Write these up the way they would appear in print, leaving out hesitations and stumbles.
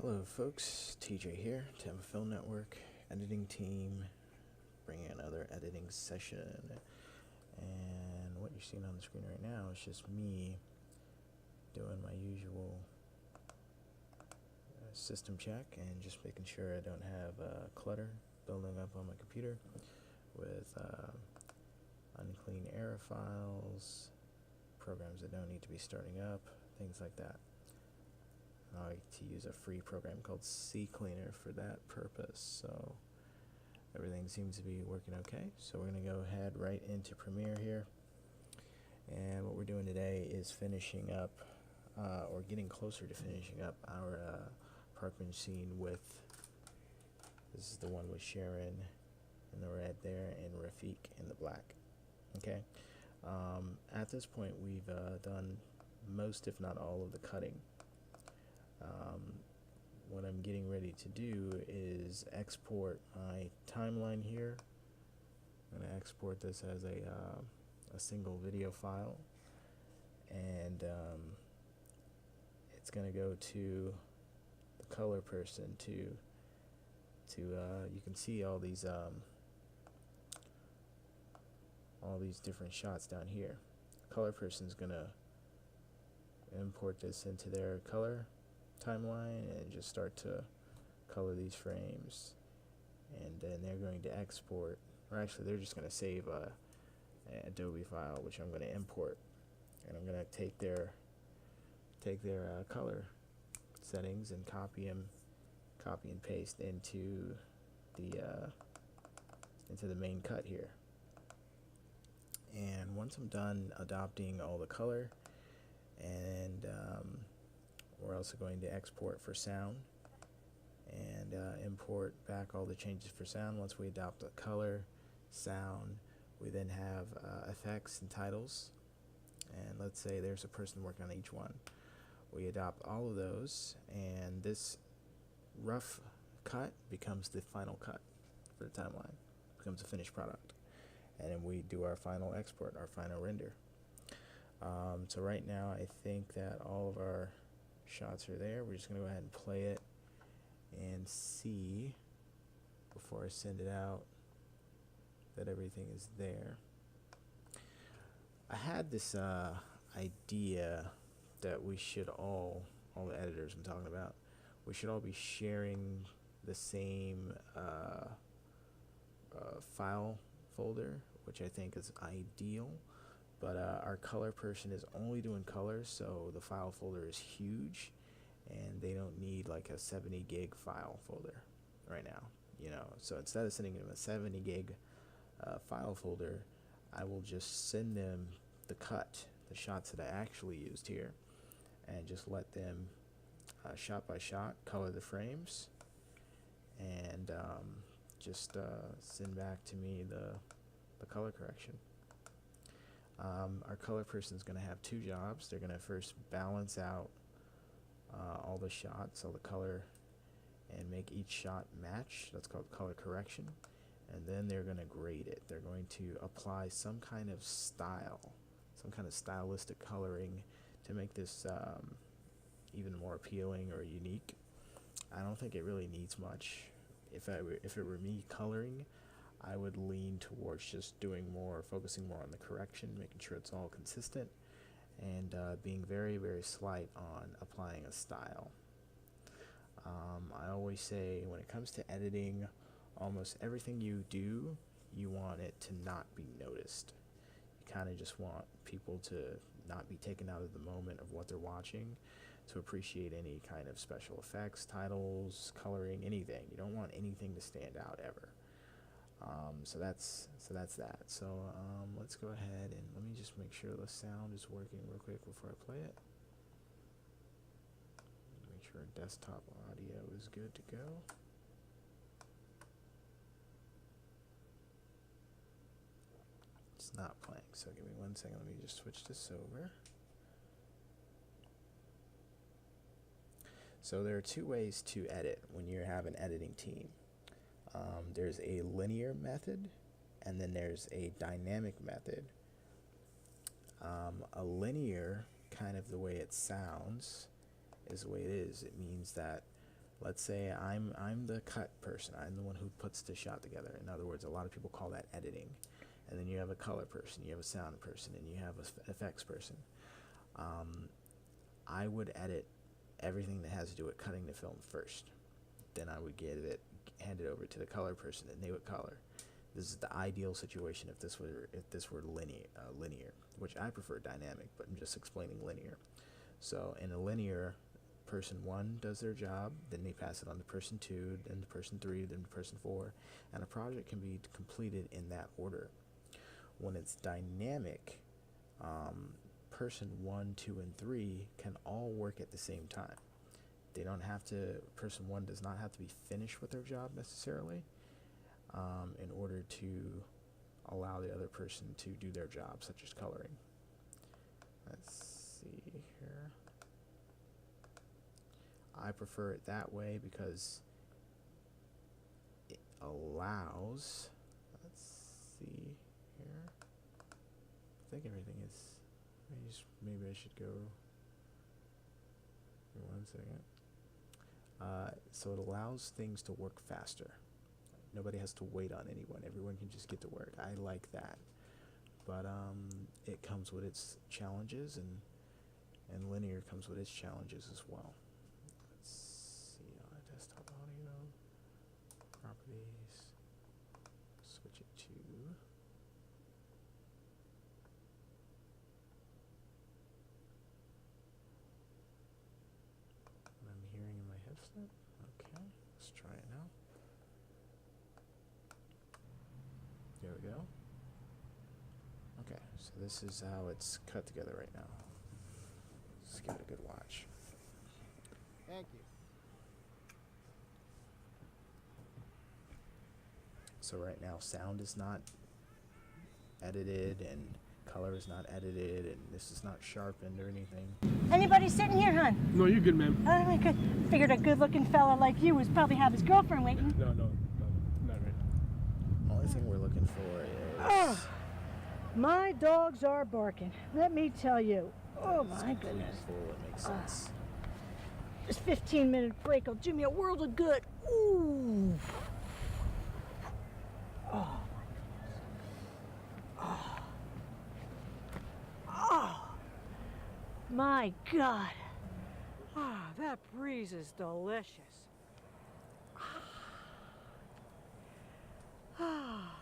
Hello folks, TJ here, Tampa Film Network, editing team, bringing another editing session. And what you're seeing on the screen right now is just me doing my usual system check and just making sure I don't have clutter building up on my computer with unclean error files, programs that don't need to be starting up, things like that. I like to use a free program called CCleaner for that purpose, so everything seems to be working okay. So we're going to go ahead right into Premiere here, and what we're doing today is finishing up or getting closer to finishing up our park bench scene with, this is the one with Sharon in the red there and Rafiq in the black. Okay, at this point we've done most if not all of the cutting. What I'm getting ready to do is export my timeline here. I'm going to export this as a single video file, and it's going to go to the color person to you can see all these different shots down here. Color person's going to import this into their color timeline and just start to color these frames, and then they're going to export, or actually they're just going to save a Adobe file, which I'm going to import, and I'm going to take their color settings and copy and paste into the main cut here. And once I'm done adopting all the color, and we're also going to export for sound and import back all the changes for sound. Once we adopt the color, sound, we then have effects and titles, and let's say there's a person working on each one. We adopt all of those, and this rough cut becomes the final cut for the timeline, becomes a finished product, and then we do our final export, our final render. So right now I think that all of our shots are there. We're just going to go ahead and play it and see, before I send it out, that everything is there. I had this idea that we should all the editors I'm talking about, we should all be sharing the same file folder, which I think is ideal. But our color person is only doing colors, so the file folder is huge, and they don't need like a 70 gig file folder right now, so instead of sending them a 70 gig file folder, I will just send them the shots that I actually used here, and just let them shot by shot color the frames, and just send back to me the color correction. Our color person is going to have two jobs. They're going to first balance out all the shots, all the color, and make each shot match. That's called color correction. And then they're going to grade it. They're going to apply some kind of style, some kind of stylistic coloring to make this even more appealing or unique. I don't think it really needs much. If it were me coloring, I would lean towards just focusing more on the correction, making sure it's all consistent, and being very, very slight on applying a style. I always say, when it comes to editing, almost everything you do, you want it to not be noticed. You kind of just want people to not be taken out of the moment of what they're watching, to appreciate any kind of special effects, titles, coloring, anything. You don't want anything to stand out ever. So that's that. So let's go ahead and let me just make sure the sound is working real quick before I play it. Make sure desktop audio is good to go. It's not playing, so give me 1 second. Let me just switch this over. So there are two ways to edit when you have an editing team. There's a linear method, and then there's a dynamic method. A linear, kind of the way it sounds, is the way it is. It means that let's say I'm the cut person. I'm the one who puts the shot together. In other words, a lot of people call that editing. And then you have a color person, you have a sound person, and you have an effects person. I would edit everything that has to do with cutting the film first. Then I would hand it over to the color person, and they would color. This is the ideal situation if this were linear, which I prefer dynamic, but I'm just explaining linear. So in a linear, person 1 does their job, then they pass it on to person 2, then to person 3, then to person 4, and a project can be completed in that order. When it's dynamic, person 1, 2, and 3 can all work at the same time. They don't have to, person 1 does not have to be finished with their job necessarily in order to allow the other person to do their job, such as coloring. Let's see here. I prefer it that way because it allows, let's see here. I think everything is, maybe I should go, give me 1 second. So it allows things to work faster. Nobody has to wait on anyone. Everyone can just get to work. I like that. But it comes with its challenges, and linear comes with its challenges as well. Let's see, desktop audio, properties, switch it to what I'm hearing in my headset. Okay, let's try it now. There we go. Okay, so this is how it's cut together right now. Let's give it a good watch. Thank you. So right now, sound is not edited, and color is not edited, and this is not sharpened or anything. Anybody sitting here, hon? No, you're good, ma'am. Oh, good. Figured a good-looking fella like you was probably have his girlfriend waiting. No, not right. Only thing we're looking for is... Oh, my dogs are barking. Let me tell you. Oh, my goodness. Full, it makes sense. This 15-minute break will do me a world of good. Ooh. Oh, my goodness. Oh, my God. Ah, that breeze is delicious. Ah.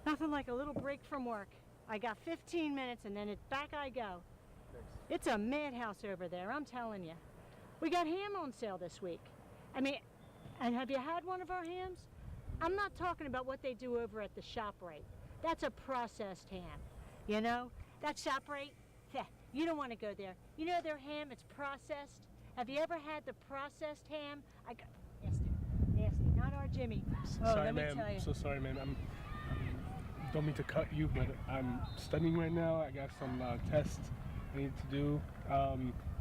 Nothing like a little break from work. I got 15 minutes and then back I go. It's a madhouse over there, I'm telling you. We got ham on sale this week. I mean, and have you had one of our hams? I'm not talking about what they do over at the ShopRite. That's a processed ham. You know, that ShopRite, you don't want to go there. You know their ham, it's processed. Have you ever had the processed ham? Nasty, not our Jimmy. Sorry, let me ma'am. tell you. So sorry, ma'am. I'm don't mean to cut you, but I'm studying right now. I got some tests I need to do.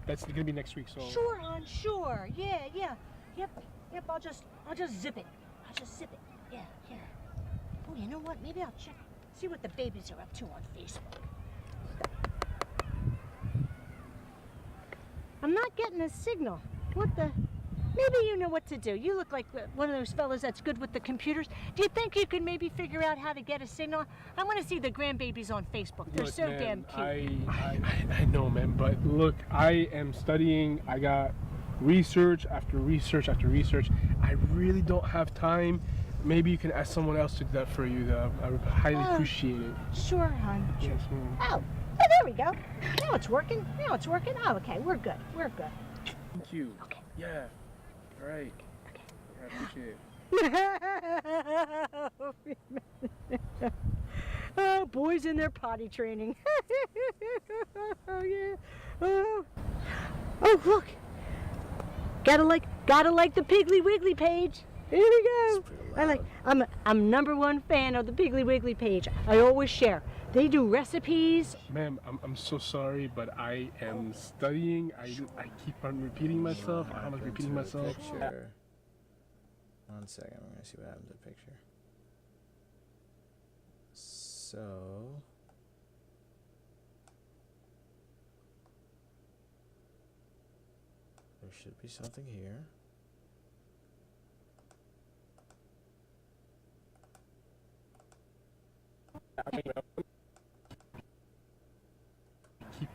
That's gonna be next week. So Sure, hon, sure. Yeah. Yep. I'll just zip it. I'll just zip it. Yeah. Oh, you know what? Maybe I'll see what the babies are up to on Facebook. I'm not getting a signal. What the? Maybe you know what to do. You look like one of those fellas that's good with the computers. Do you think you could maybe figure out how to get a signal? I want to see the grandbabies on Facebook. They're look, so ma'am, damn cute. I know, man. But look, I am studying. I got research after research after research. I really don't have time. Maybe you can ask someone else to do that for you. I would highly appreciate it. Sure, hon. Yes, ma'am. Oh, there we go. Now it's working. Oh, okay, we're good. Thank you. Okay. Yeah. All right. Okay. I appreciate it. Oh, boys in their potty training. Oh, yeah. Oh, look. Gotta like the Piggly Wiggly page. Here we go. I'm #1 fan of the Piggly Wiggly page. I always share. They do recipes. Ma'am, I'm so sorry, but I am studying. I keep on repeating myself. I'm repeating myself. Picture. 1 second, I'm gonna see what happened to the picture. So there should be something here.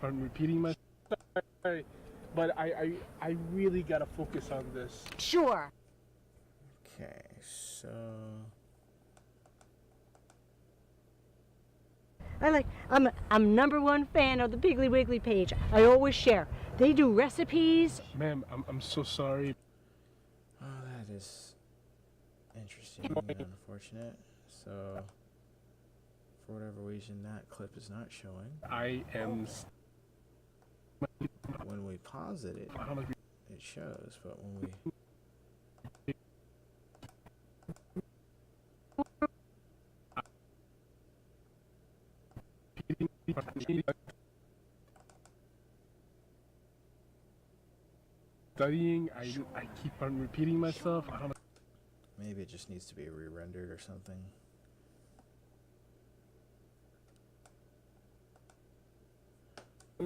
on repeating myself. Sorry, but I really gotta focus on this. Sure. Okay, so I'm number one fan of the Piggly Wiggly page. I always share. They do recipes. Ma'am, I'm so sorry. oh, that is interesting and unfortunate. So for whatever reason, that clip is not showing. I am. When we pause it, it shows, but when we Studying, I keep on repeating myself. I don't know. maybe it just needs to be re-rendered or something.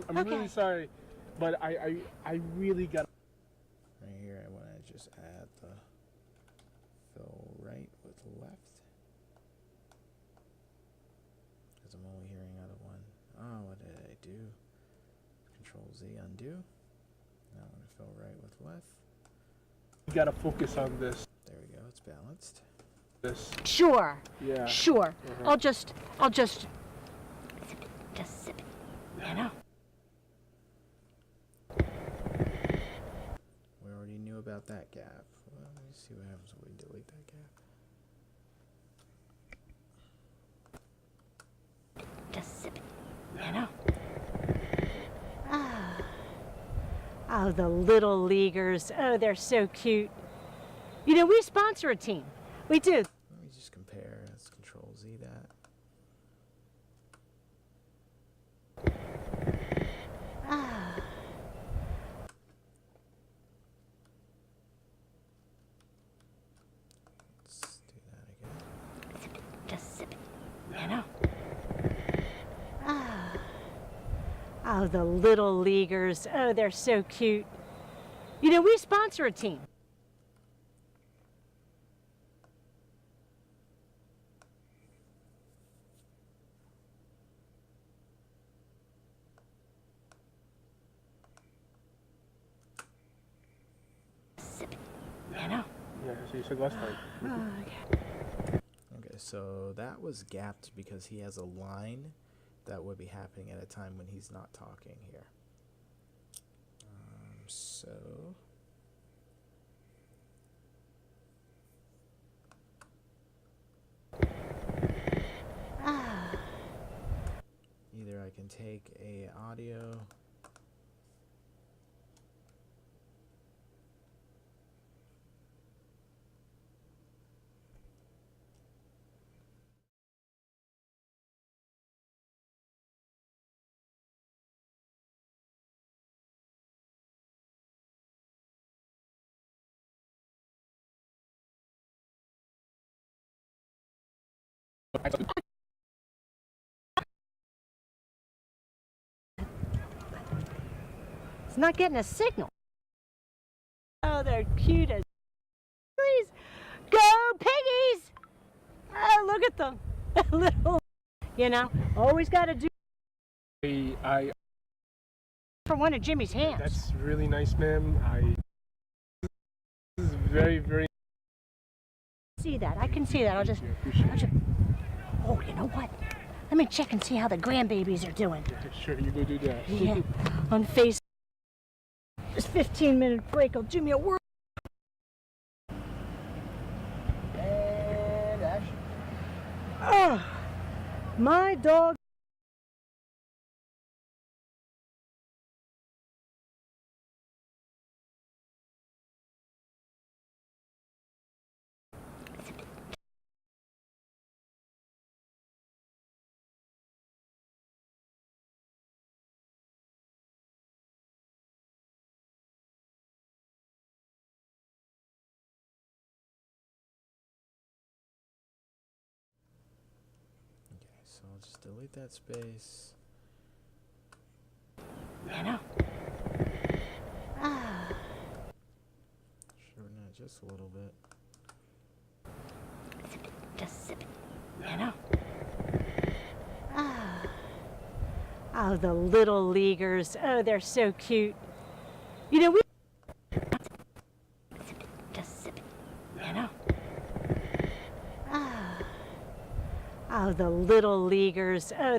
I'm really sorry, but I really got. Right here, I want to just add the fill right with left. Because I'm only hearing out of one. Oh, what did I do? Control Z, undo. Now I'm going to fill right with left. You gotta focus on this. There we go, it's balanced. This. Sure. Yeah. Sure. I'll just sip it. You know. We already knew about that gap. Well, let me see what happens when we delete that gap. Just sip it. You know. Ah. Oh, the little leaguers. Oh, they're so cute. You know, we sponsor a team. We do. Let me just compare. Let's Control Z that. Ah. Let's do that again. Just sip it. You know. Ah. Oh, the little leaguers. Oh, they're so cute. You know, we sponsor a team. Sip it. You know. Yeah, so you said last time. Oh, okay. Okay, so that was gapped because he has a line that would be happening at a time when he's not talking here. So Ah. either I can take a audio It's not getting a signal. Oh, they're cute as. Please go, piggies! Oh, look at them. Little, you know, always got to do I for one of Jimmy's hands. That's really nice, ma'am. This is very, very. See that? I can see that. I'll just. Oh, you know what? Let me check and see how the grandbabies are doing. Yeah, sure, you go do that. Yeah, on Facebook. This 15-minute break will do me a world. and action. Oh, my dog. Okay, so I'll just delete that space. You know. Ah. Shorten it just a little bit. Just sip it. You know. Ah. Oh, the little leaguers. Oh, they're so cute. You know, we just sip it, you know. Oh, oh, the little leaguers. Oh.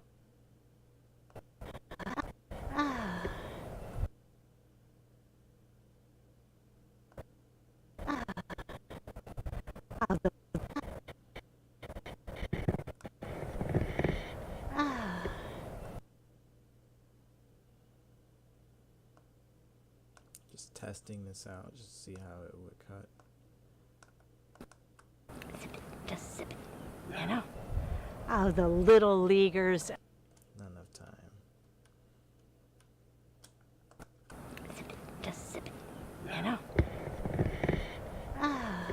Just testing this out, just to see how it would cut. Just sip it, you know. Oh, the little leaguers. Not enough time. Just sip it, you know. Oh.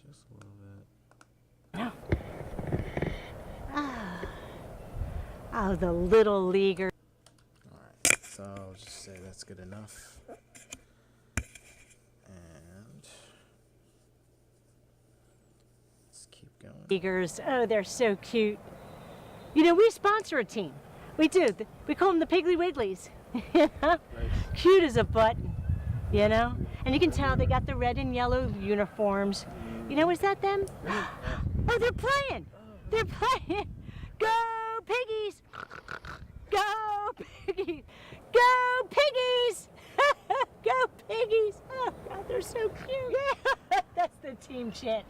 Just a little bit. No. Oh. Oh, the little leaguer. Alright, so I'll just say that's good enough. And let's keep going. Leaguers. Oh, they're so cute. You know, we sponsor a team. We do. We call them the Piggly Wigglies. Nice. Cute as a button, you know? And you can tell they got the red and yellow uniforms. You know, is that them? Oh, they're playing. They're playing. Go Piggies. Go Piggies. Go Piggies. Go Piggies. Oh, God, they're so cute. Yeah, that's the team chant.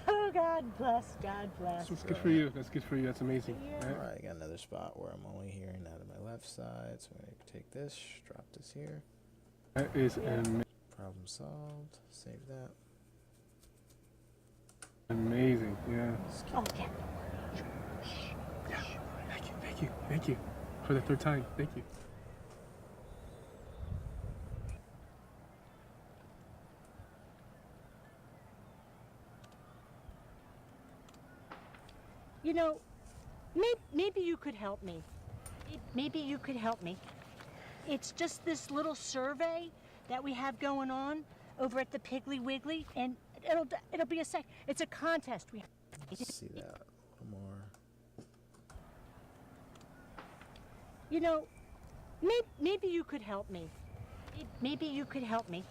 Oh, God bless, God bless. That's good for you. That's good for you. That's amazing. Yeah. Right? Alright, I got another spot where I'm only hearing out of my left side, so I'm going to take this, drop this here. That is Problem solved. Save that. amazing. Yeah. Oh, yeah. Thank you. Thank you. Thank you. For the third time. Thank you. You know, maybe you could help me. Maybe you could help me. It's just this little survey that we have going on over at the Piggly Wiggly, and it'll be a sec. It's a contest. Let's see that a little more. You know, maybe you could help me. Maybe you could help me.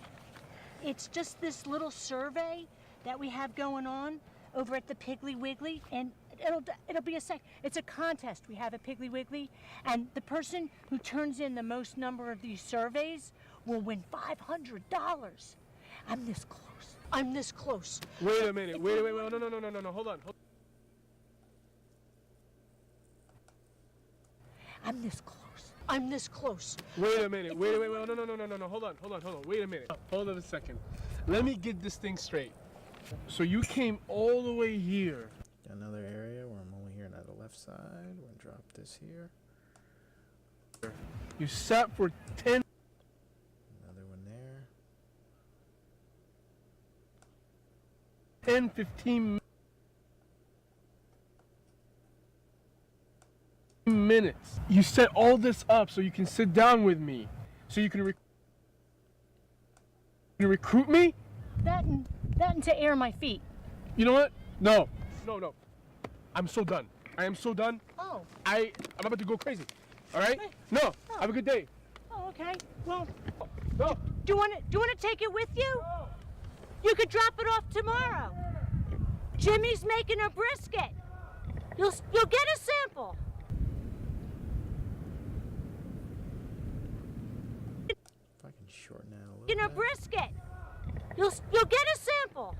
It's just this little survey that we have going on over at the Piggly Wiggly, and it'll be a sec. It's a contest we have at Piggly Wiggly, and the person who turns in the most number of these surveys will win $500. I'm this close. I'm this close. Wait a minute. Wait. No. Hold on. I'm this close. I'm this close. Wait a minute. Wait. No. Hold on. Wait a minute. Hold on a second. Let me get this thing straight. So you came all the way here. Got another area where I'm only hearing out of the left side. We're going to drop this here. You sat for 10. Another one there. 10, 15 minutes. You set all this up so you can sit down with me. So you can recruit me? That and to air my feet. You know what? No. I'm so done. I am so done. Oh. I'm about to go crazy. All right? No. Have a good day. Oh, okay. Well, No. do you want to take it with you? No. You could drop it off tomorrow. Jimmy's making a brisket. You'll get a sample. If I can shorten that a little In a bit. brisket. You'll get a sample.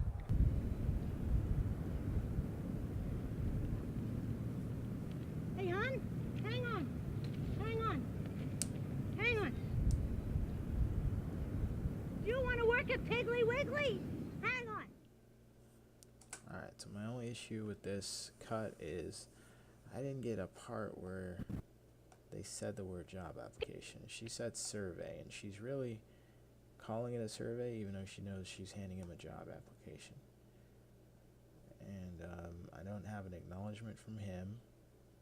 Hey, hon, hang on. You want to work at Piggly Wiggly? Hang on. Alright, so my only issue with this cut is I didn't get a part where they said the word job application. She said survey, and she's really calling it a survey even though she knows she's handing him a job application. And I don't have an acknowledgement from him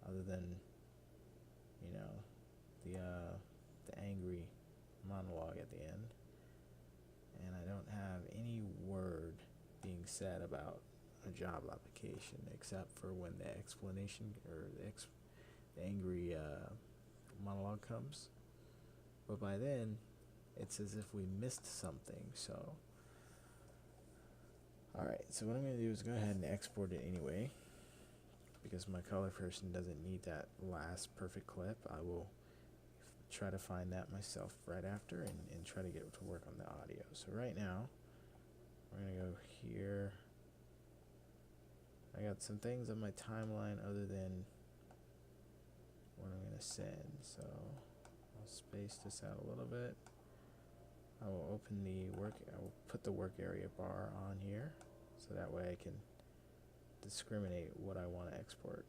other than, you know, the angry monologue at the end. And I don't have any word being said about a job application. communication, except for when the explanation or the angry monologue comes. But by then, it's as if we missed something. So, alright, so what I'm going to do is go ahead and export it anyway, because my color person doesn't need that last perfect clip. I will try to find that myself right after and try to get to work on the audio. So right now, we're going to go here. I got some things on my timeline other than what I'm going to send. So I'll space this out a little bit. I will open the I will put the work area bar on here, so that way I can discriminate what I want to export.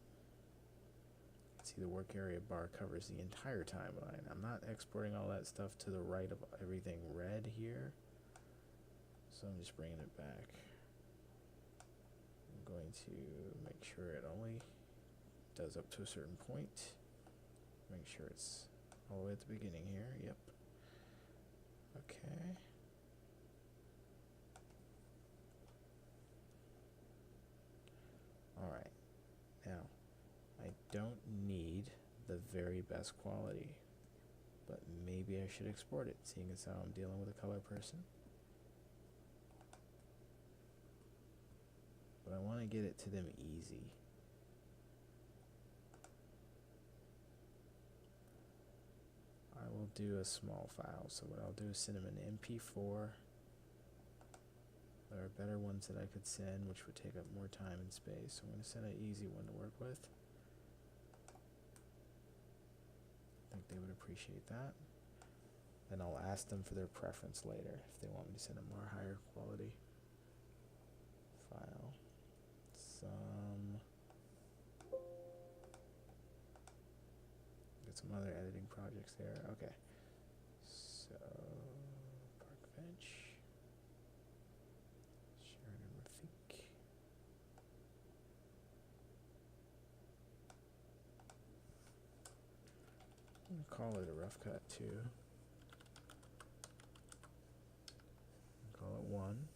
See, the work area bar covers the entire timeline. I'm not exporting all that stuff to the right of everything red here, so I'm just bringing it back. I'm going to make sure it only does up to a certain point. Make sure it's all the way at the beginning here. Yep. Okay. Alright. Now, I don't need the very best quality, but maybe I should export it, seeing as how I'm dealing with a color person. But I want to get it to them easy. I will do a small file, so what I'll do is send them an MP4. There are better ones that I could send, which would take up more time and space, so I'm going to send an easy one to work with. I think they would appreciate that. Then I'll ask them for their preference later if they want me to send a more higher quality file. Get some other editing projects there. Okay. So Park Bench. Sheridan Rafik. I'm gonna call it a rough cut too. Call it 1.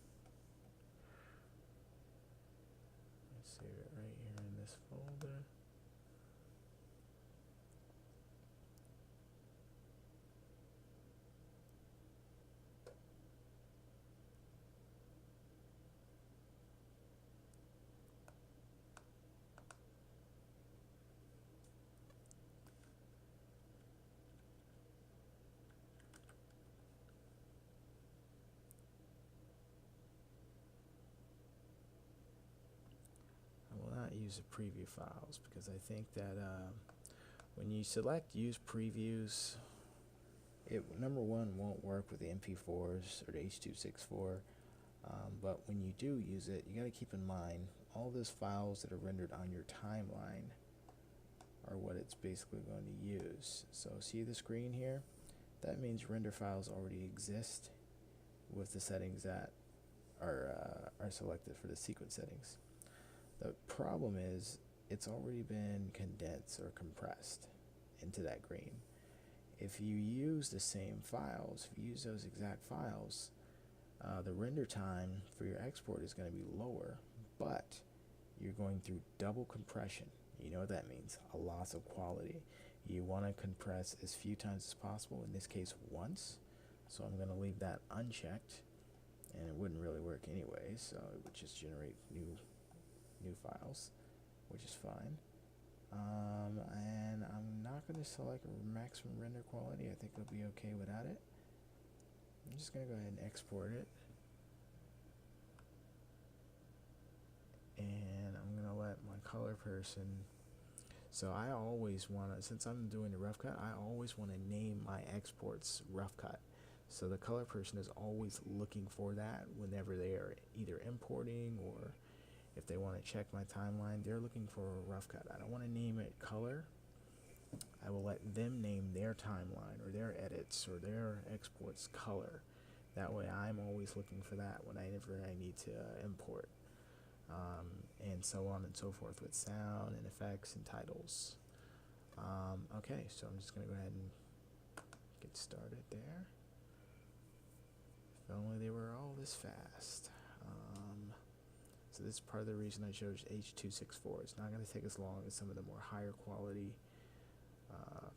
Let's save it right here in this folder. Use the preview files, because I think that when you select use previews, it number one won't work with the MP4s or the H.264, but when you do use it, you got to keep in mind all those files that are rendered on your timeline are what it's basically going to use. So see the screen here? That means render files already exist with the settings that are selected for the sequence settings. The problem is it's already been condensed or compressed into that green. If you use the same files, if you use those exact files, the render time for your export is going to be lower, but you're going through double compression. You know what that means, a loss of quality. You want to compress as few times as possible, in this case once, so I'm going to leave that unchecked, and it wouldn't really work anyway, so it would just generate new files, which is fine. And I'm not going to select maximum render quality. I think it'll be okay without it. I'm just going to go ahead and export it. And I'm going to let my color person, so I always want to, since I'm doing the rough cut, I always want to name my exports rough cut. So the color person is always looking for that whenever they are either importing, or if they want to check my timeline, they're looking for a rough cut. I don't want to name it color. I will let them name their timeline or their edits or their exports color. That way I'm always looking for that whenever I need to import. And so on and so forth with sound and effects and titles. Okay, so I'm just going to go ahead and get started there. If only they were all this fast. So this is part of the reason I chose H.264. It's not going to take as long as some of the more higher quality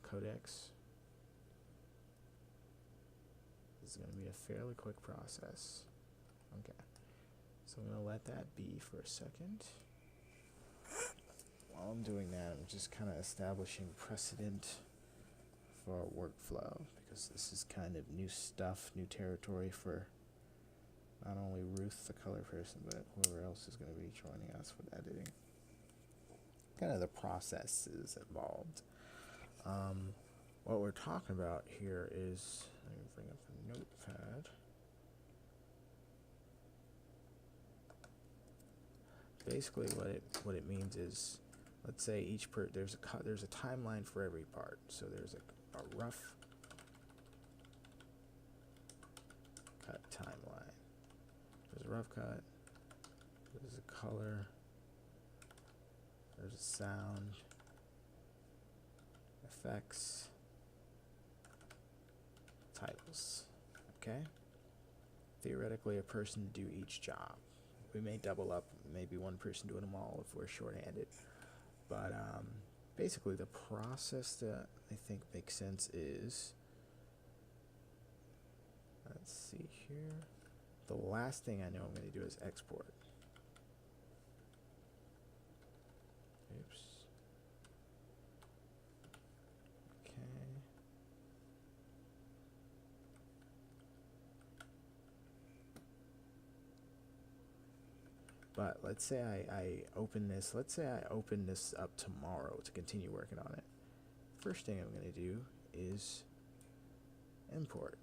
codecs. This is going to be a fairly quick process. Okay, so I'm going to let that be for a second. While I'm doing that, I'm just kind of establishing precedent for our workflow, because this is kind of new stuff, new territory for not only Ruth, the color person, but whoever else is going to be joining us with editing. Kind of the process is involved. What we're talking about here is, let me bring up the notepad. Basically, what it means is, let's say each there's a timeline for every part. So there's a rough cut timeline. There's a rough cut. There's a color. There's a sound. Effects. Titles. Okay? Theoretically, a person do each job. We may double up, maybe one person doing them all if we're short-handed. But basically, the process that I think makes sense is, let's see here. The last thing I know I'm going to do is export. Oops. Okay. But let's say I open this. Let's say I open this up tomorrow to continue working on it. First thing I'm going to do is import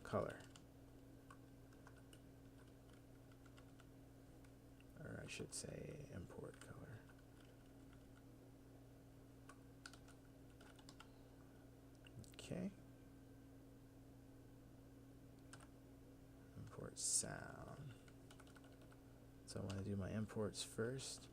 color. Or I should say import color. Okay. Import sound. So I want to do my imports first.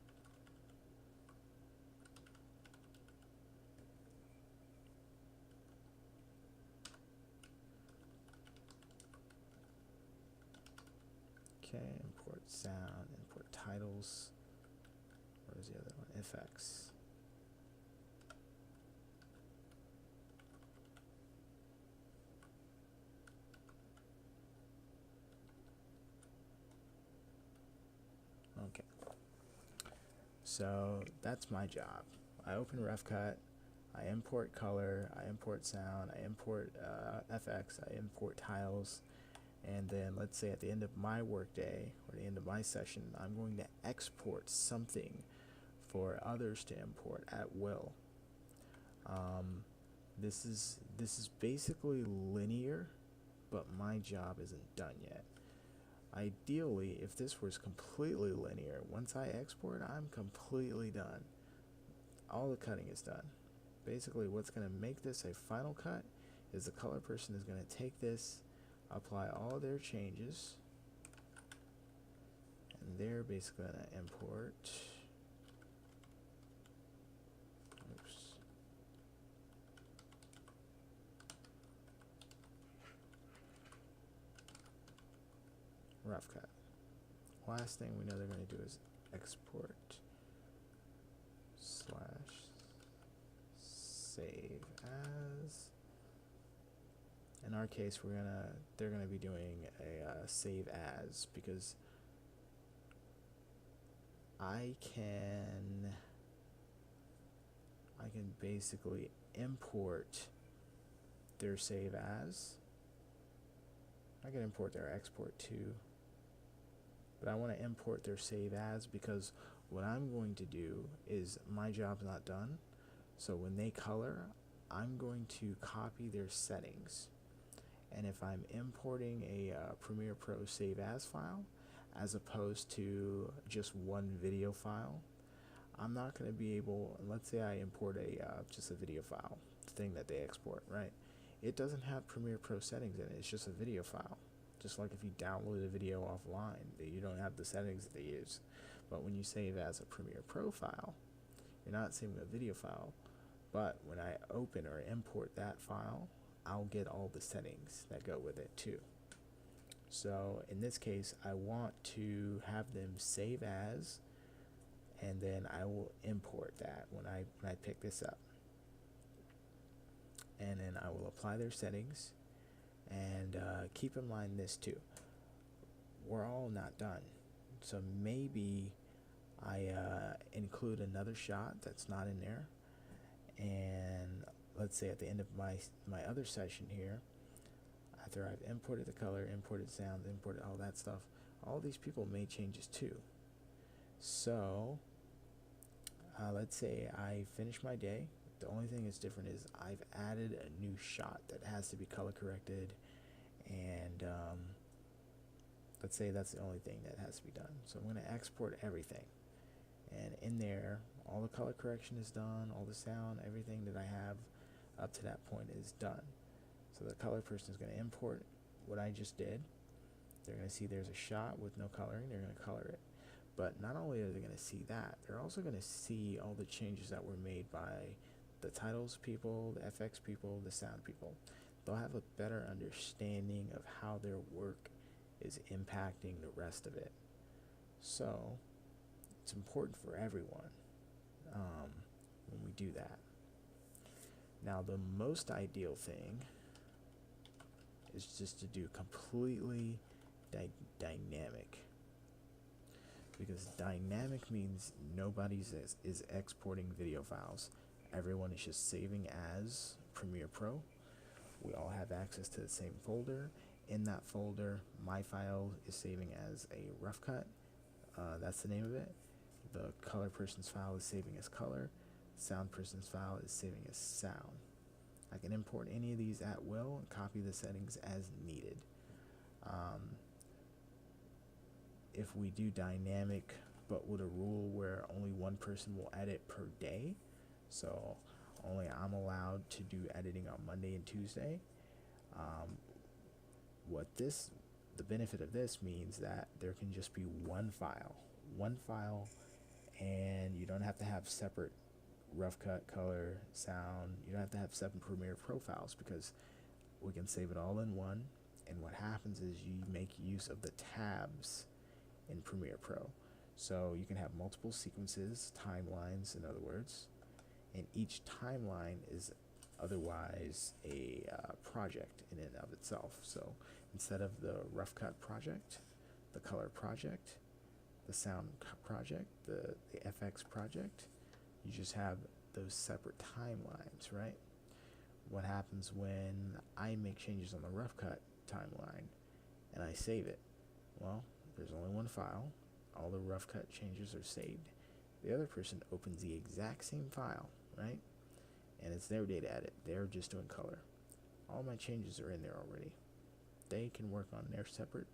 Okay, import sound, import titles. Where's the other one? Effects. Okay. So that's my job. I open RefCut, I import color, I import sound, I import FX, I import tiles, and then let's say at the end of my workday or the end of my session, I'm going to export something for others to import at will. This is basically linear, but my job isn't done yet. Ideally, if this was completely linear, once I export, I'm completely done. All the cutting is done. Basically, what's going to make this a final cut is the color person is going to take this, apply all their changes, and they're basically going to import. Oops. Rough cut. Last thing we know they're going to do is export / save as. In our case, they're gonna be doing a save as, because I can basically import their save as. I can import their export too, but I want to import their save as because what I'm going to do is, my job's not done, so when they color, I'm going to copy their settings. And if I'm importing a Premiere Pro save as file, as opposed to just one video file, I'm not going to be able, let's say I import just a video file, thing that they export, right? It doesn't have Premiere Pro settings in it, it's just a video file. Just like if you download a video offline, you don't have the settings that they use. But when you save as a Premiere Pro file, you're not saving a video file, but when I open or import that file, I'll get all the settings that go with it too. So in this case, I want to have them save as, and then I will import that when I pick this up. And then I will apply their settings, and keep in mind this too. We're all not done. So maybe I include another shot that's not in there, and let's say at the end of my other session here, after I've imported the color, imported sound, imported all that stuff, all these people made changes too. So let's say I finish my day. The only thing that's different is I've added a new shot that has to be color corrected, and let's say that's the only thing that has to be done. So I'm going to export everything, and in there all the color correction is done, all the sound, everything that I have up to that point is done. So the color person is going to import what I just did. They're going to see there's a shot with no coloring. They're going to color it. But not only are they going to see that, they're also going to see all the changes that were made by the titles people, the FX people, the sound people. They'll have a better understanding of how their work is impacting the rest of it. So it's important for everyone when we do that. Now the most ideal thing is just to do completely dynamic, because dynamic means nobody is exporting video files. Everyone is just saving as Premiere Pro. We all have access to the same folder. In that folder, my file is saving as a rough cut. That's the name of it. The color person's file is saving as color. Sound person's file is saving as sound. I can import any of these at will and copy the settings as needed. If we do dynamic, but with a rule where only one person will edit per day, so only I'm allowed to do editing on Monday and Tuesday, the benefit of this means that there can just be one file, and you don't have to have separate rough cut, color, sound. You don't have to have 7 Premiere profiles, because we can save it all in one. And what happens is you make use of the tabs in Premiere Pro. So you can have multiple sequences, timelines in other words, and each timeline is otherwise a project in and of itself. So instead of the rough cut project, the color project, the sound project, the FX project, you just have those separate timelines, right? What happens when I make changes on the rough cut timeline and I save it? Well, there's only one file. All the rough cut changes are saved. The other person opens the exact same file, right? And it's their day to edit. They're just doing color. All my changes are in there already. They can work on their separate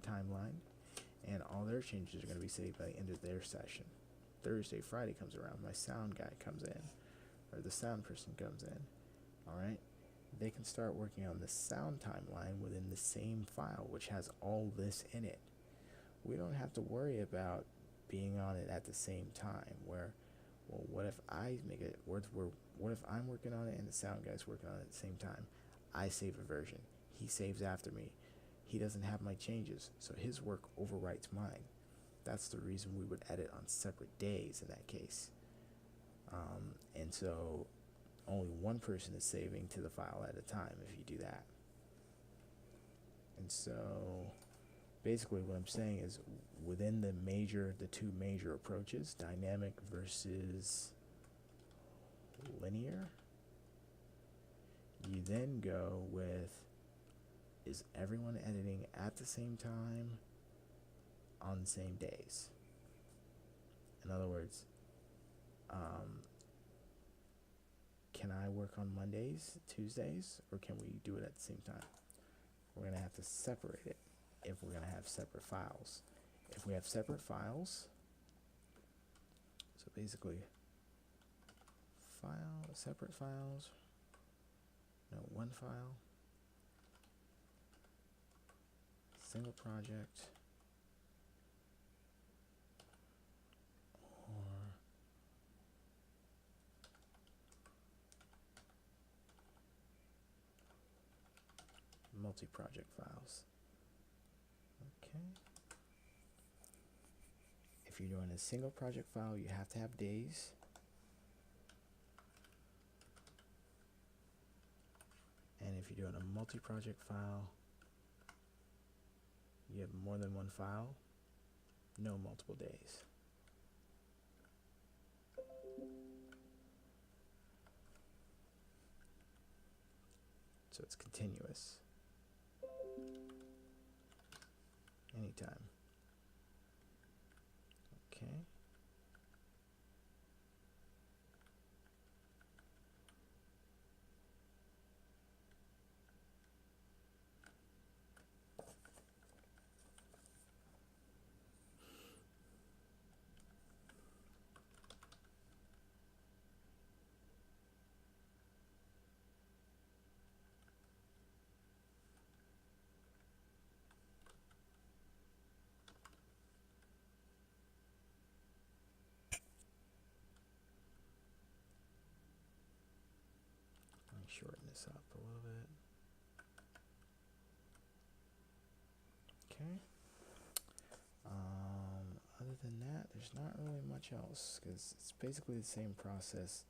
timeline, and all their changes are going to be saved by the end of their session. Thursday, Friday comes around, my sound guy comes in, or the sound person comes in, alright? They can start working on the sound timeline within the same file, which has all this in it. We don't have to worry about being on it at the same time, where, well, what if I make it, what if I'm working on it and the sound guy's working on it at the same time? I save a version. He saves after me. He doesn't have my changes, so his work overwrites mine. That's the reason we would edit on separate days in that case. And so only one person is saving to the file at a time if you do that. And so basically what I'm saying is, within the two major approaches, dynamic versus linear, you then go with, is everyone editing at the same time on the same days? In other words, can I work on Mondays, Tuesdays, or can we do it at the same time? We're going to have to separate it if we're going to have separate files. If we have separate files, so basically separate files, no, one file, single project, or multi-project files. Okay. If you're doing a single project file, you have to have days. And if you're doing a multi-project file, you have more than one file, no multiple days. So it's continuous. Anytime. Okay. Let me shorten this up a little bit. Okay. Other than that, there's not really much else because it's basically the same process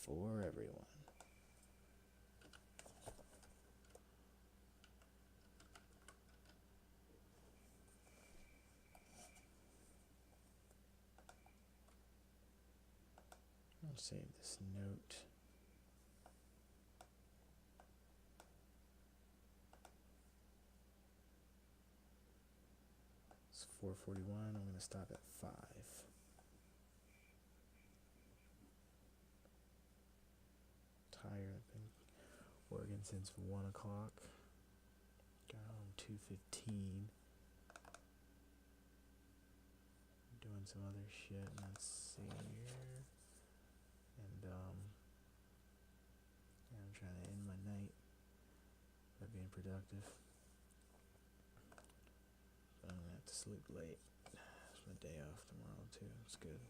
for everyone. I'll save this note. It's 4:41. I'm going to stop at 5. Tired. I've been working since 1 o'clock. Got home 2:15. Doing some other shit. Let's see here. And yeah, I'm trying to end my night by being productive. But I'm gonna have to sleep late. It's my day off tomorrow too. It's good.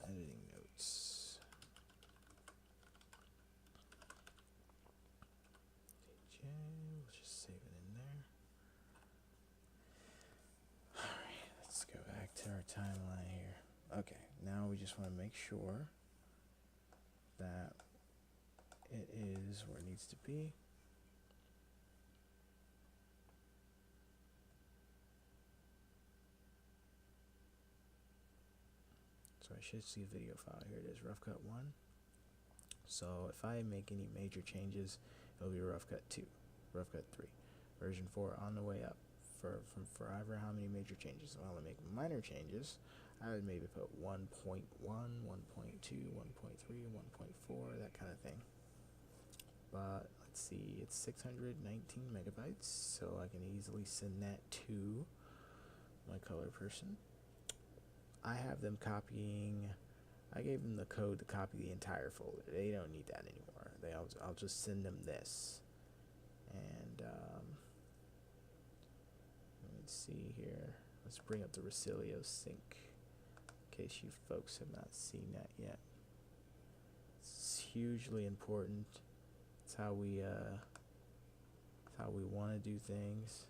Editing notes. DJ, we'll just save it in there. Alright, let's go back to our timeline here. Okay, now we just want to make sure that it is where it needs to be. So I should see a video file. Here it is, rough cut 1. So if I make any major changes, it'll be rough cut 2, rough cut 3, version 4 on the way up. From forever, how many major changes? So I want to make minor changes. I would maybe put 1.1, 1.2, 1.3, 1.4, that kind of thing. But let's see, it's 619 megabytes, so I can easily send that to my color person. I have them copying. I gave them the code to copy the entire folder. They don't need that anymore. I'll just send them this. And let's see here. Let's bring up the Resilio sync in case you folks have not seen that yet. It's hugely important. It's how we want to do things.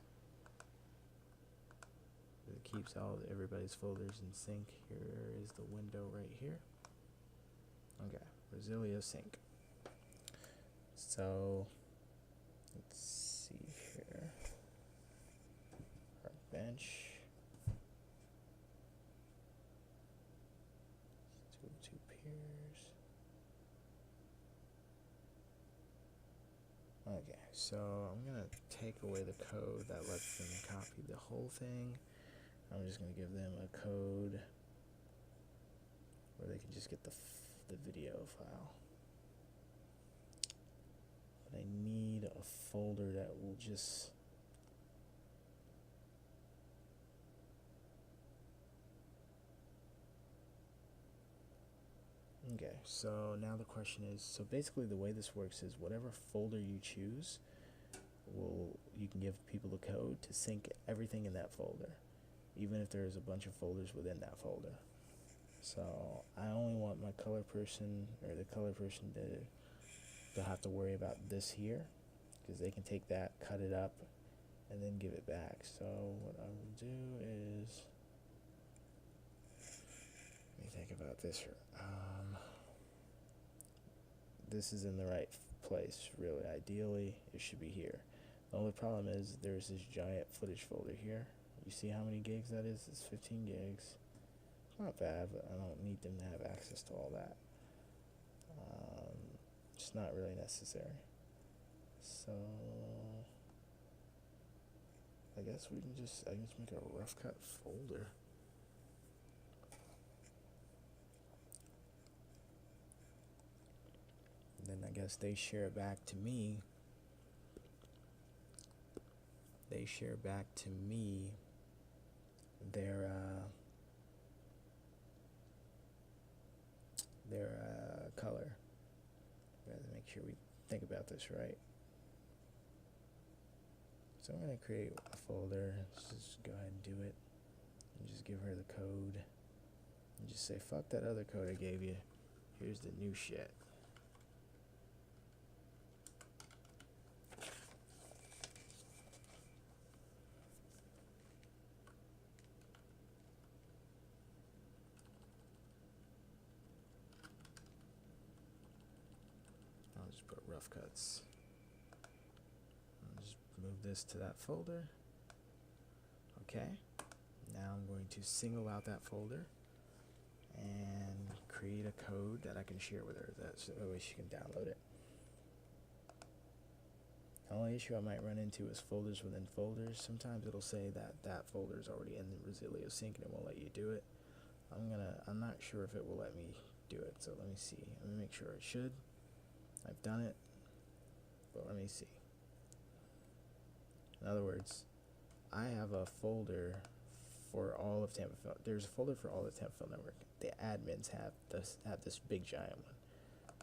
It keeps everybody's folders in sync. Here is the window right here. Okay, Resilio sync. So let's see here. Our bench. Let's do 2 pairs. Okay, so I'm gonna take away the code that lets them copy the whole thing. I'm just going to give them a code where they can just get the video file. But I need a folder that will just okay, so now the question is, so basically the way this works is whatever folder you choose, you can give people the code to sync everything in that folder, even if there's a bunch of folders within that folder. So I only want my color person, or the color person, to have to worry about this here, because they can take that, cut it up, and then give it back. So what I will do is, let me think about this. This is in the right place, really. Ideally, it should be here. The only problem is there's this giant footage folder here. You see how many gigs that is? It's 15 gigs. It's not bad, but I don't need them to have access to all that. It's not really necessary. So I guess we can just make a rough cut folder. And then I guess they share back to me. They share back to me their color. We have to make sure we think about this right. So I'm going to create a folder. Let's just go ahead and do it. And just give her the code. And just say, fuck that other code I gave you. Here's the new shit. I'll just put rough cuts. I'll just move this to that folder. Okay. Now I'm going to single out that folder and create a code that I can share with her, so that way she can download it. The only issue I might run into is folders within folders. Sometimes it'll say that that folder is already in the Resilio sync and it won't let you do it. I'm not sure if it will let me do it, so let me see. Let me make sure it should. I've done it, but let me see. In other words, I have a folder for all of Tampa. There's a folder for all the Tampa Film Network. The admins have this big giant one.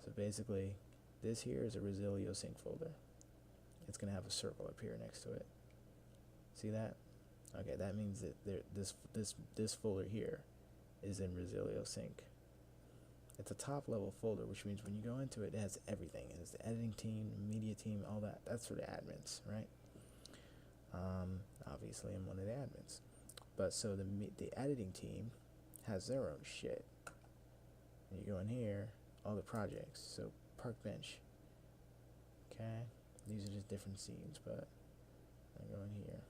So basically, this here is a Resilio sync folder. It's gonna have a circle up here next to it. See that? Okay, that means that this folder here is in Resilio sync. It's a top level folder, which means when you go into it, it has everything. It has the editing team, media team, all that. That's for the admins, right? Obviously, I'm one of the admins. But so the editing team has their own shit. And you go in here, all the projects. So Park Bench. Okay, these are just different scenes, but I go in here.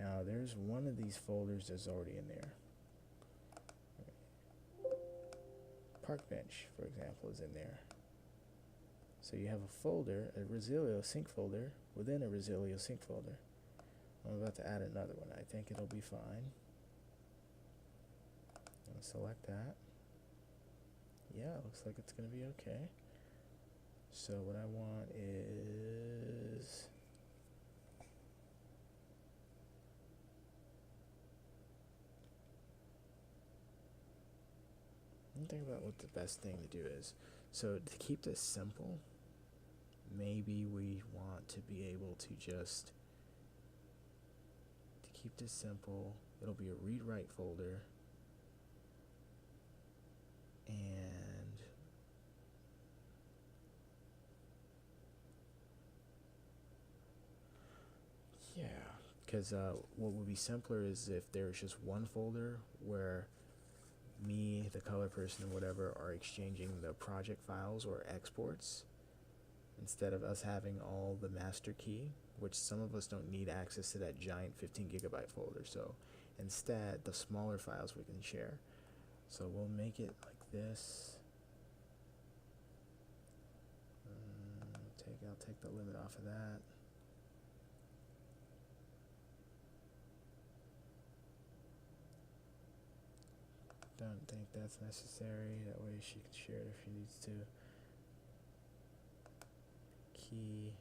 Now there's one of these folders that's already in there. Park Bench, for example, is in there. So you have a folder, a Resilio sync folder, within a Resilio sync folder. I'm about to add another one. I think it'll be fine. I'll select that. Yeah, looks like it's going to be okay. So what I want is... think about what the best thing to do is. So to keep this simple, maybe we want to be able to just, to keep this simple, it'll be a read-write folder, and yeah, because what would be simpler is if there's just one folder where me, the color person, or whatever are exchanging the project files or exports, instead of us having all the master key, which some of us don't need access to that giant 15 gigabyte folder. So instead, the smaller files we can share. So we'll make it like this. I'll take the limit off of that. Don't think that's necessary. That way she can share it if she needs to. Key.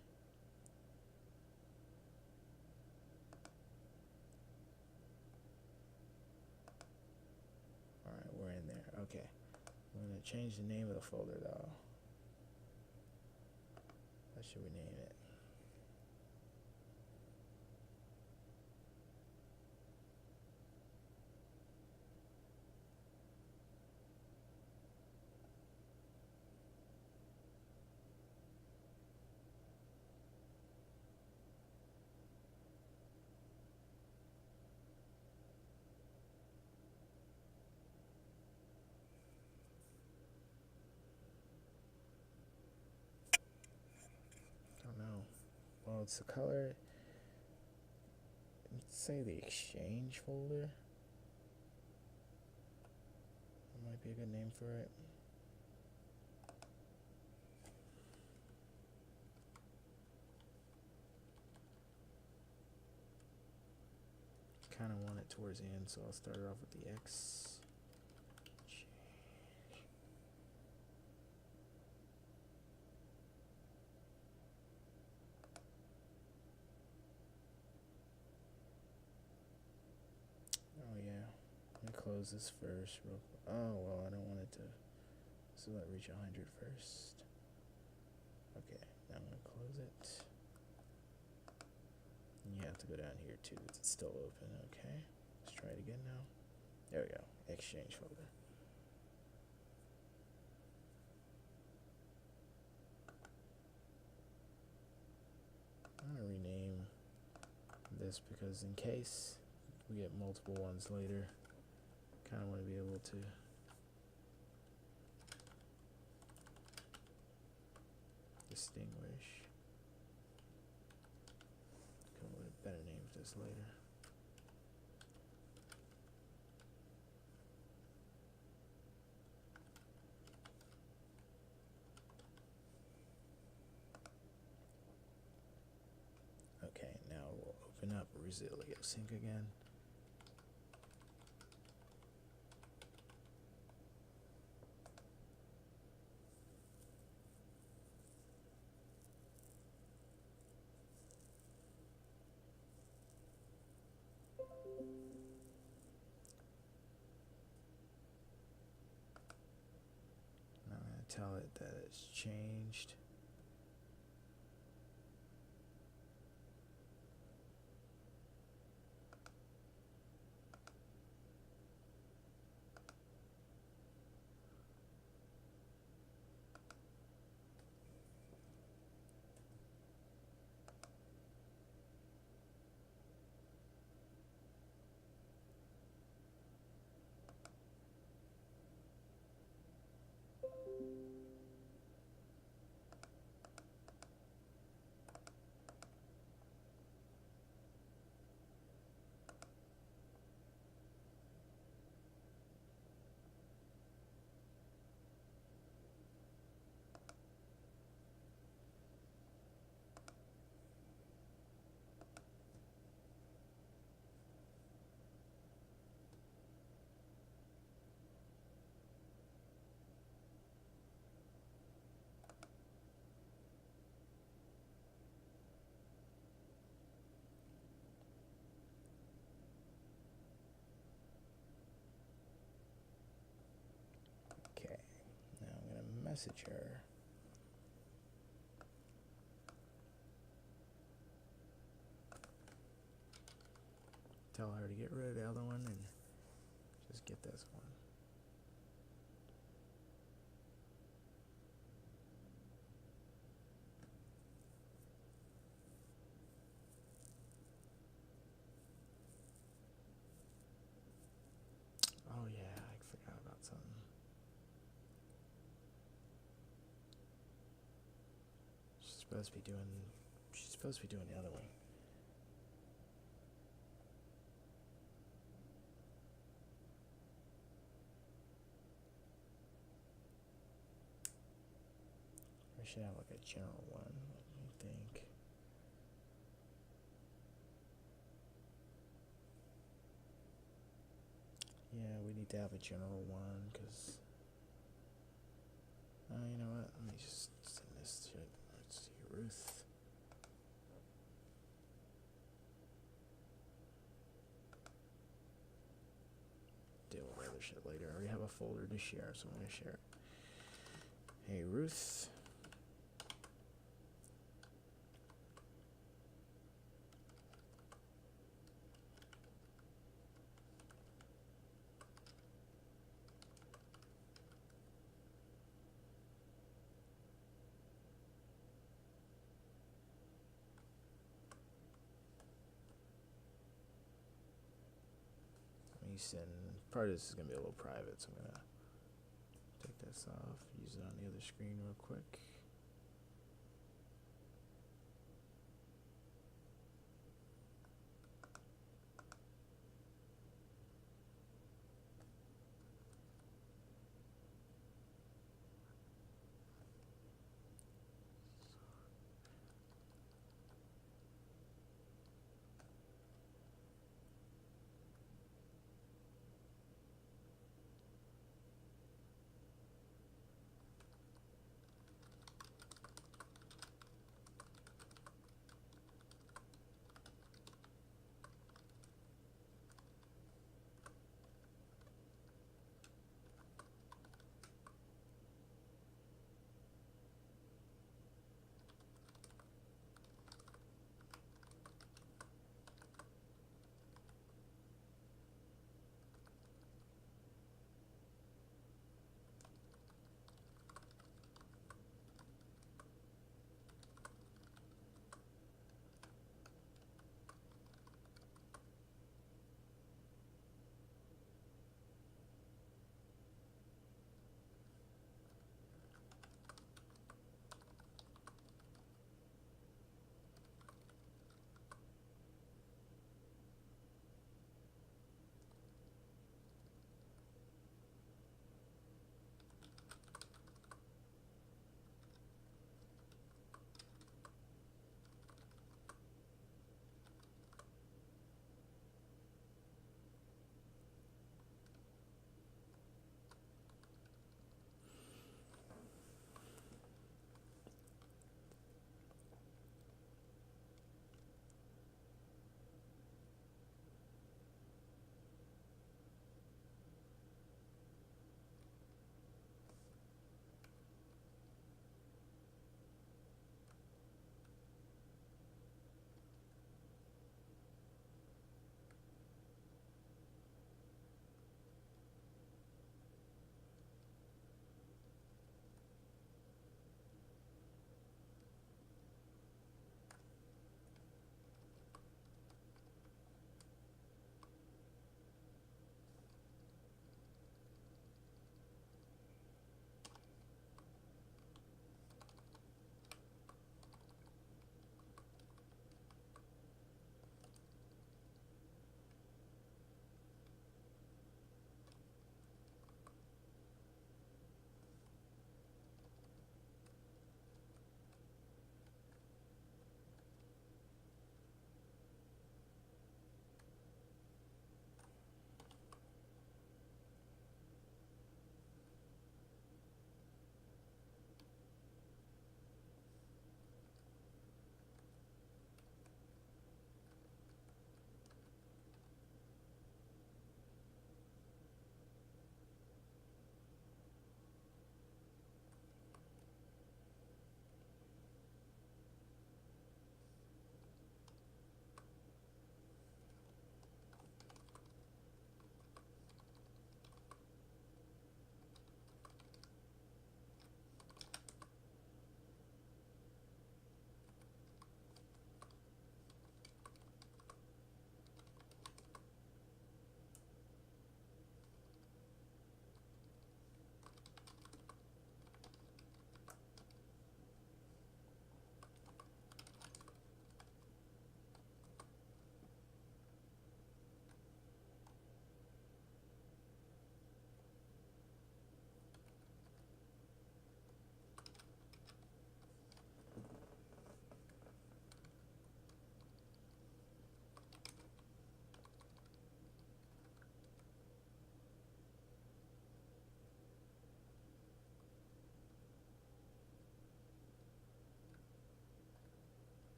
Alright, we're in there. Okay. I'm going to change the name of the folder though. What should we name it? it's the color. Let's say the exchange folder. That might be a good name for it. Kind of want it towards the end, so I'll start it off with the X. Oh yeah, let me close this first. Oh well, I don't want it to. So let reach 100 first. Okay, now I'm gonna close it. And you have to go down here too. It's still open. Okay, let's try it again now. There we go. Exchange folder. I'm gonna rename this because in case we get multiple ones later, kind of want to be able to distinguish. Come up with a better name for this later. Okay, now we'll open up Resilio Sync again. Now I'm going to tell it that it's changed. Okay, now I'm going to message her. Tell her to get rid of the other one and just get this one. Oh yeah, I forgot about something. She's supposed to be doing the other one. I should have like a general one, let me think. Yeah, we need to have a general one, because you know what, let me just send this to, let's see, Ruth. Deal with other shit later. I already have a folder to share, so I'm going to share it. Hey Ruth. Send, part of this is going to be a little private, so I'm going to take this off, use it on the other screen real quick.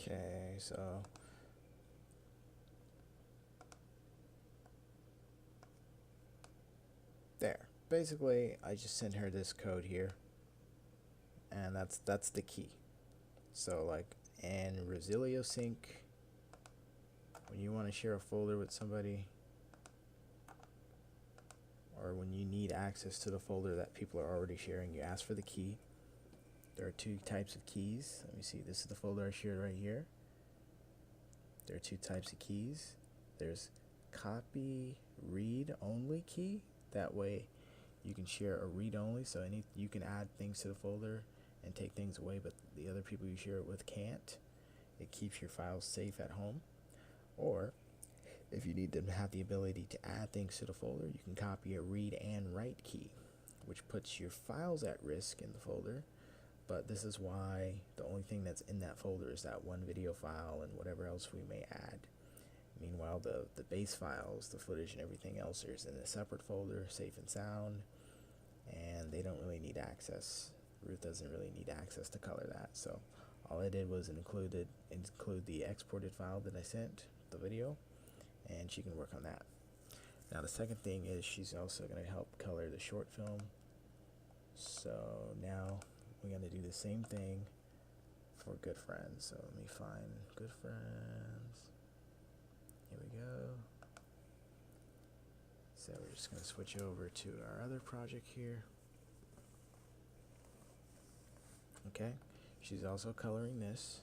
Okay, so there. Basically, I just sent her this code here, and that's the key. So like, and Resilio Sync, when you want to share a folder with somebody, or when you need access to the folder that people are already sharing, you ask for the key. There are two types of keys. Let me see, this is the folder I shared right here. There are two types of keys. There's copy read only key. That way you can share a read only, so you can add things to the folder and take things away, but the other people you share it with can't. It keeps your files safe at home. Or if you need to have the ability to add things to the folder, you can copy a read and write key, which puts your files at risk in the folder. But this is why the only thing that's in that folder is that one video file and whatever else we may add. Meanwhile, the base files, the footage and everything else is in a separate folder, safe and sound, and they don't really need access. Ruth doesn't really need access to color that. So all I did was include the exported file that I sent, the video, and she can work on that. Now the second thing is she's also going to help color the short film. So now we're going to do the same thing for Good Friends. So let me find Good Friends. Here we go. So we're just going to switch over to our other project here. Okay, she's also coloring this.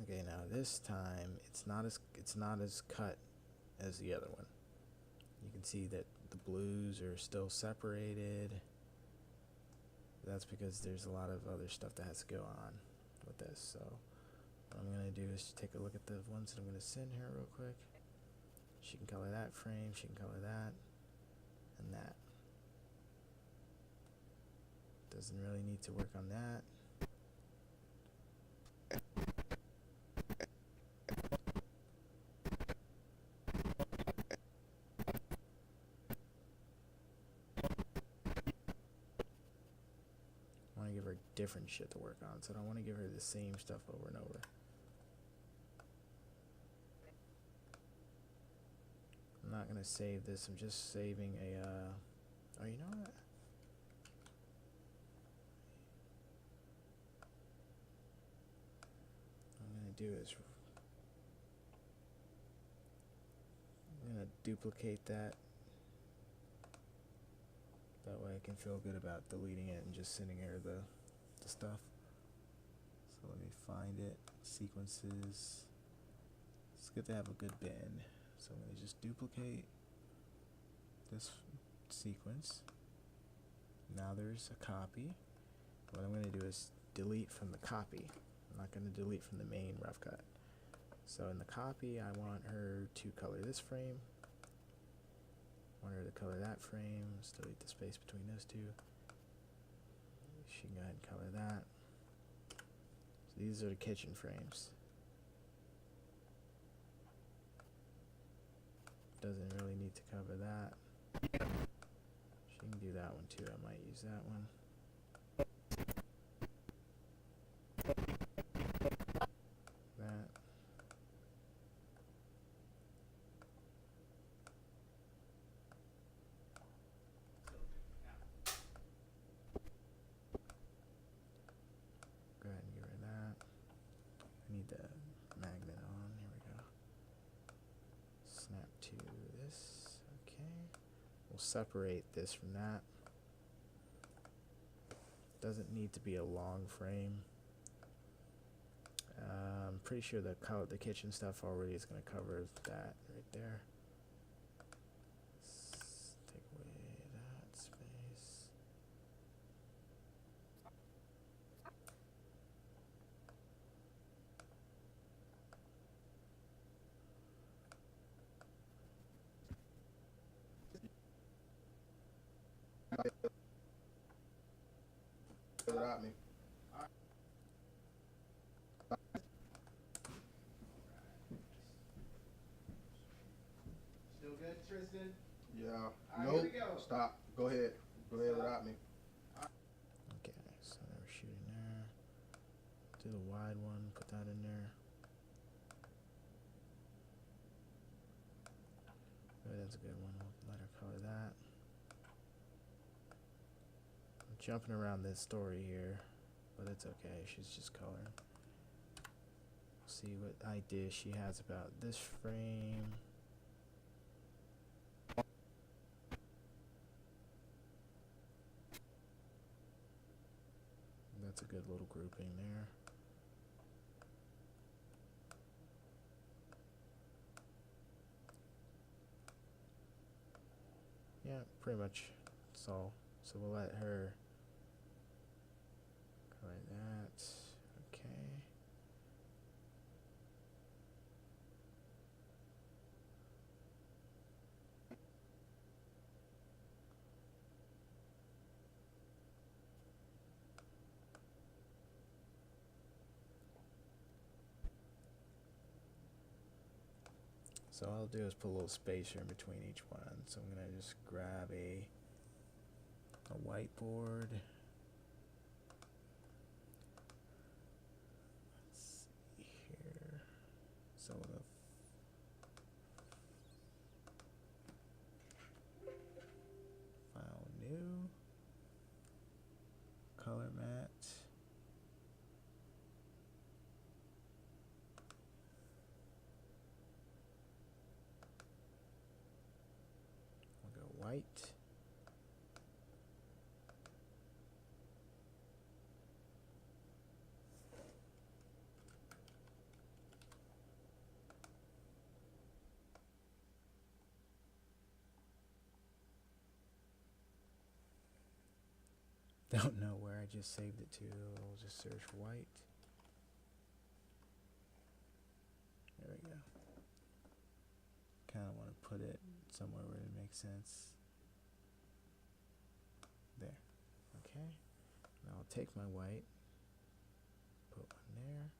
Okay, now this time it's not as cut as the other one. You can see that the blues are still separated. That's because there's a lot of other stuff that has to go on with this. So what I'm gonna do is take a look at the ones that I'm gonna send her real quick. She can color that frame, she can color that, and that. Doesn't really need to work on that. I want to give her different shit to work on, so I don't want to give her the same stuff over and over. I'm not gonna save this. I'm just saving a. Oh, you know what? Do is I'm gonna duplicate that. That way I can feel good about deleting it and just sending her the stuff. So let me find it. Sequences. It's good to have a good bin. So I'm gonna just duplicate this sequence. Now there's a copy. What I'm gonna do is delete from the copy. I'm not going to delete from the main rough cut. So in the copy, I want her to color this frame. I want her to color that frame. Let's delete the space between those two. She can go ahead and color that. So these are the kitchen frames. Doesn't really need to cover that. She can do that one too. I might use that one. Separate this from that. Doesn't need to be a long frame. I'm pretty sure the kitchen stuff already is going to cover that right there. Let's take away that space. Without me. Still good, Tristan? Yeah. All right, Nope. here we go. Stop. Go ahead. Go ahead without me. Okay. do the wide one, put that in there. Maybe that's a good one. We'll let her color that. I'm jumping around this story here, but it's okay. She's just coloring. See what idea she has about this frame. That's a good little grouping there. Yeah, pretty much that's all. So we'll let her color that. Okay. So all I'll do is put a little spacer in between each one. So I'm gonna just grab a whiteboard. Let's see here. So the file new, color mat. We'll go white. Don't know where I just saved it to. We'll just search white. There we go. Kind of want to put it somewhere where it makes sense. There. Okay. Now I'll take my white, put one there,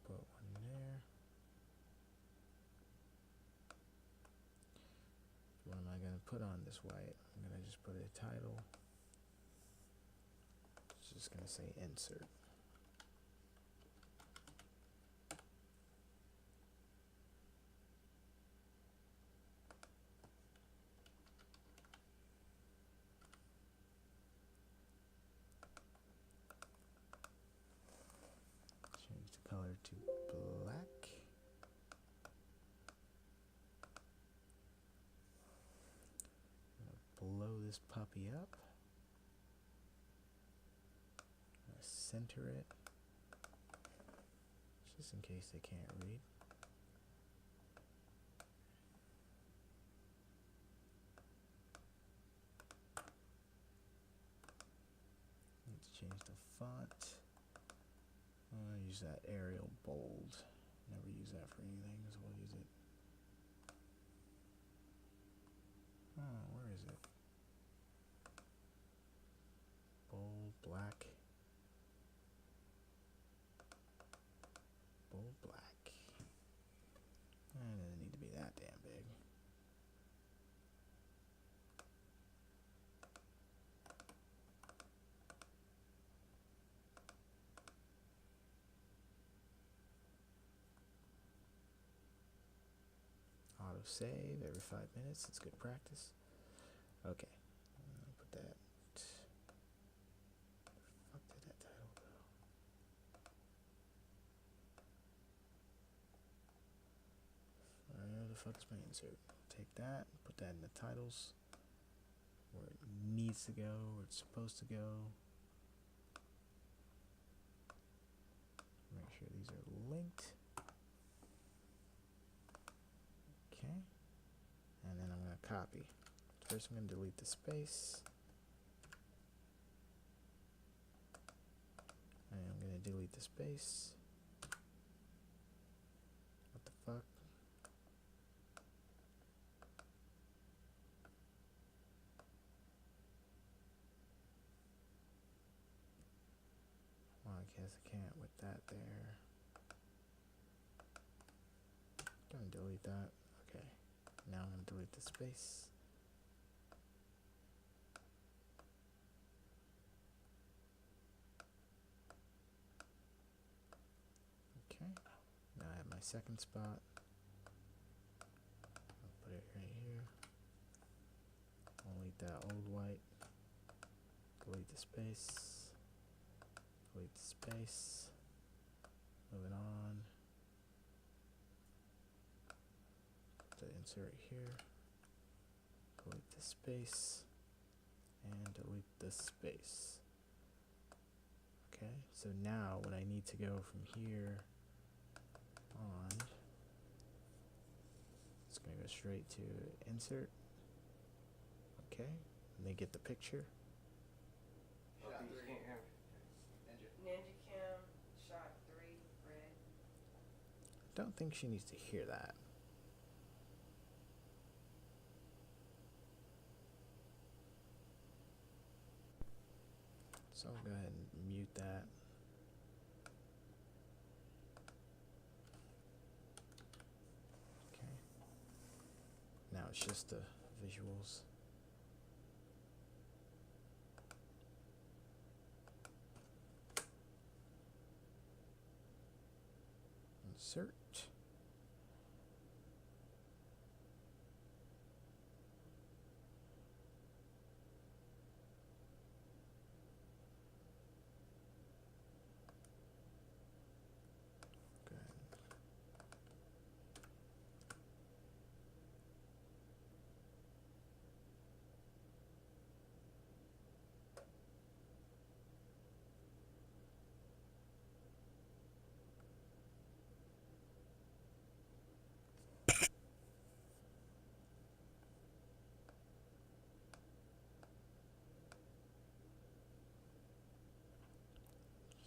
put one there. What am I going to put on this white? I'm going to just put a title. It's just going to say insert. Change the color to black. Blow this puppy up. Center it, just in case they can't read. Need to change the font. I'm gonna use that Arial bold. Never use that for anything, so we'll use it. Oh, where is it? Bold black. Bold black. And it doesn't need to be that damn big. Auto save every 5 minutes. It's good practice. Okay. Put that. Fuck did that title go? Where the fuck is my insert? Take that. Put that in the titles. Where it needs to go. Where it's supposed to go. Make sure these are linked. Okay. And then I'm going to copy. First I'm going to delete the space. And I'm going to delete the space. What the fuck? Well, I guess I can't with that there. Gonna delete that. Okay. Now I'm gonna delete the space. second spot. I'll put it right here. Delete that old white. Delete the space. Delete the space. Moving on. To insert here. Delete the space. And delete the space. Okay, so now when I need to go from here on, it's going to go straight to insert. Okay, and they get the picture. Shot 3. Ninja Cam, shot 3, red. Don't think she needs to hear that. So I'll go ahead and mute that. Okay. Now it's just the visuals. Insert.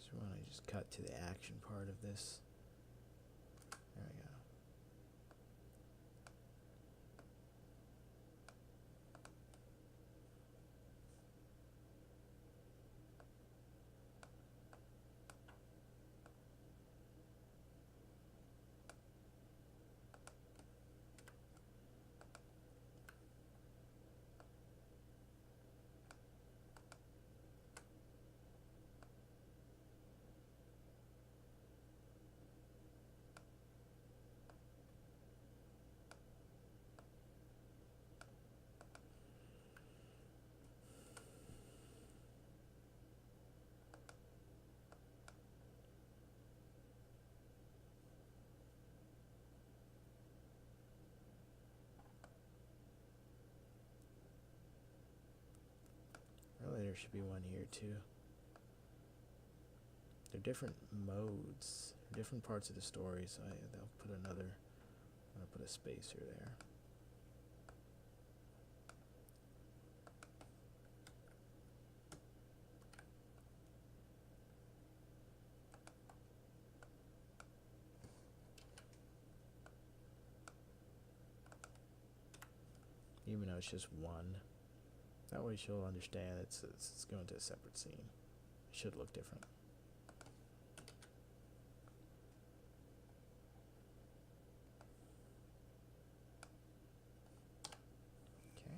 So I want to just cut to the action part of this. There we go. Really, there should be one here too. They're different modes, different parts of the story, so they'll put another, I'm going to put a spacer there. Even though it's just one. That way she'll understand it's going to a separate scene. It should look different. Okay.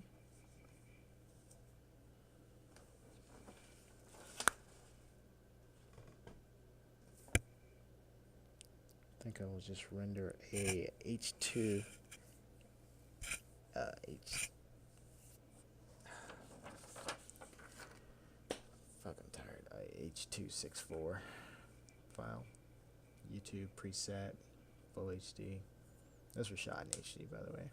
I think I will just render a H2 Fuck, I'm tired. H264 file. YouTube preset, full HD. Those were shot in HD, by the way.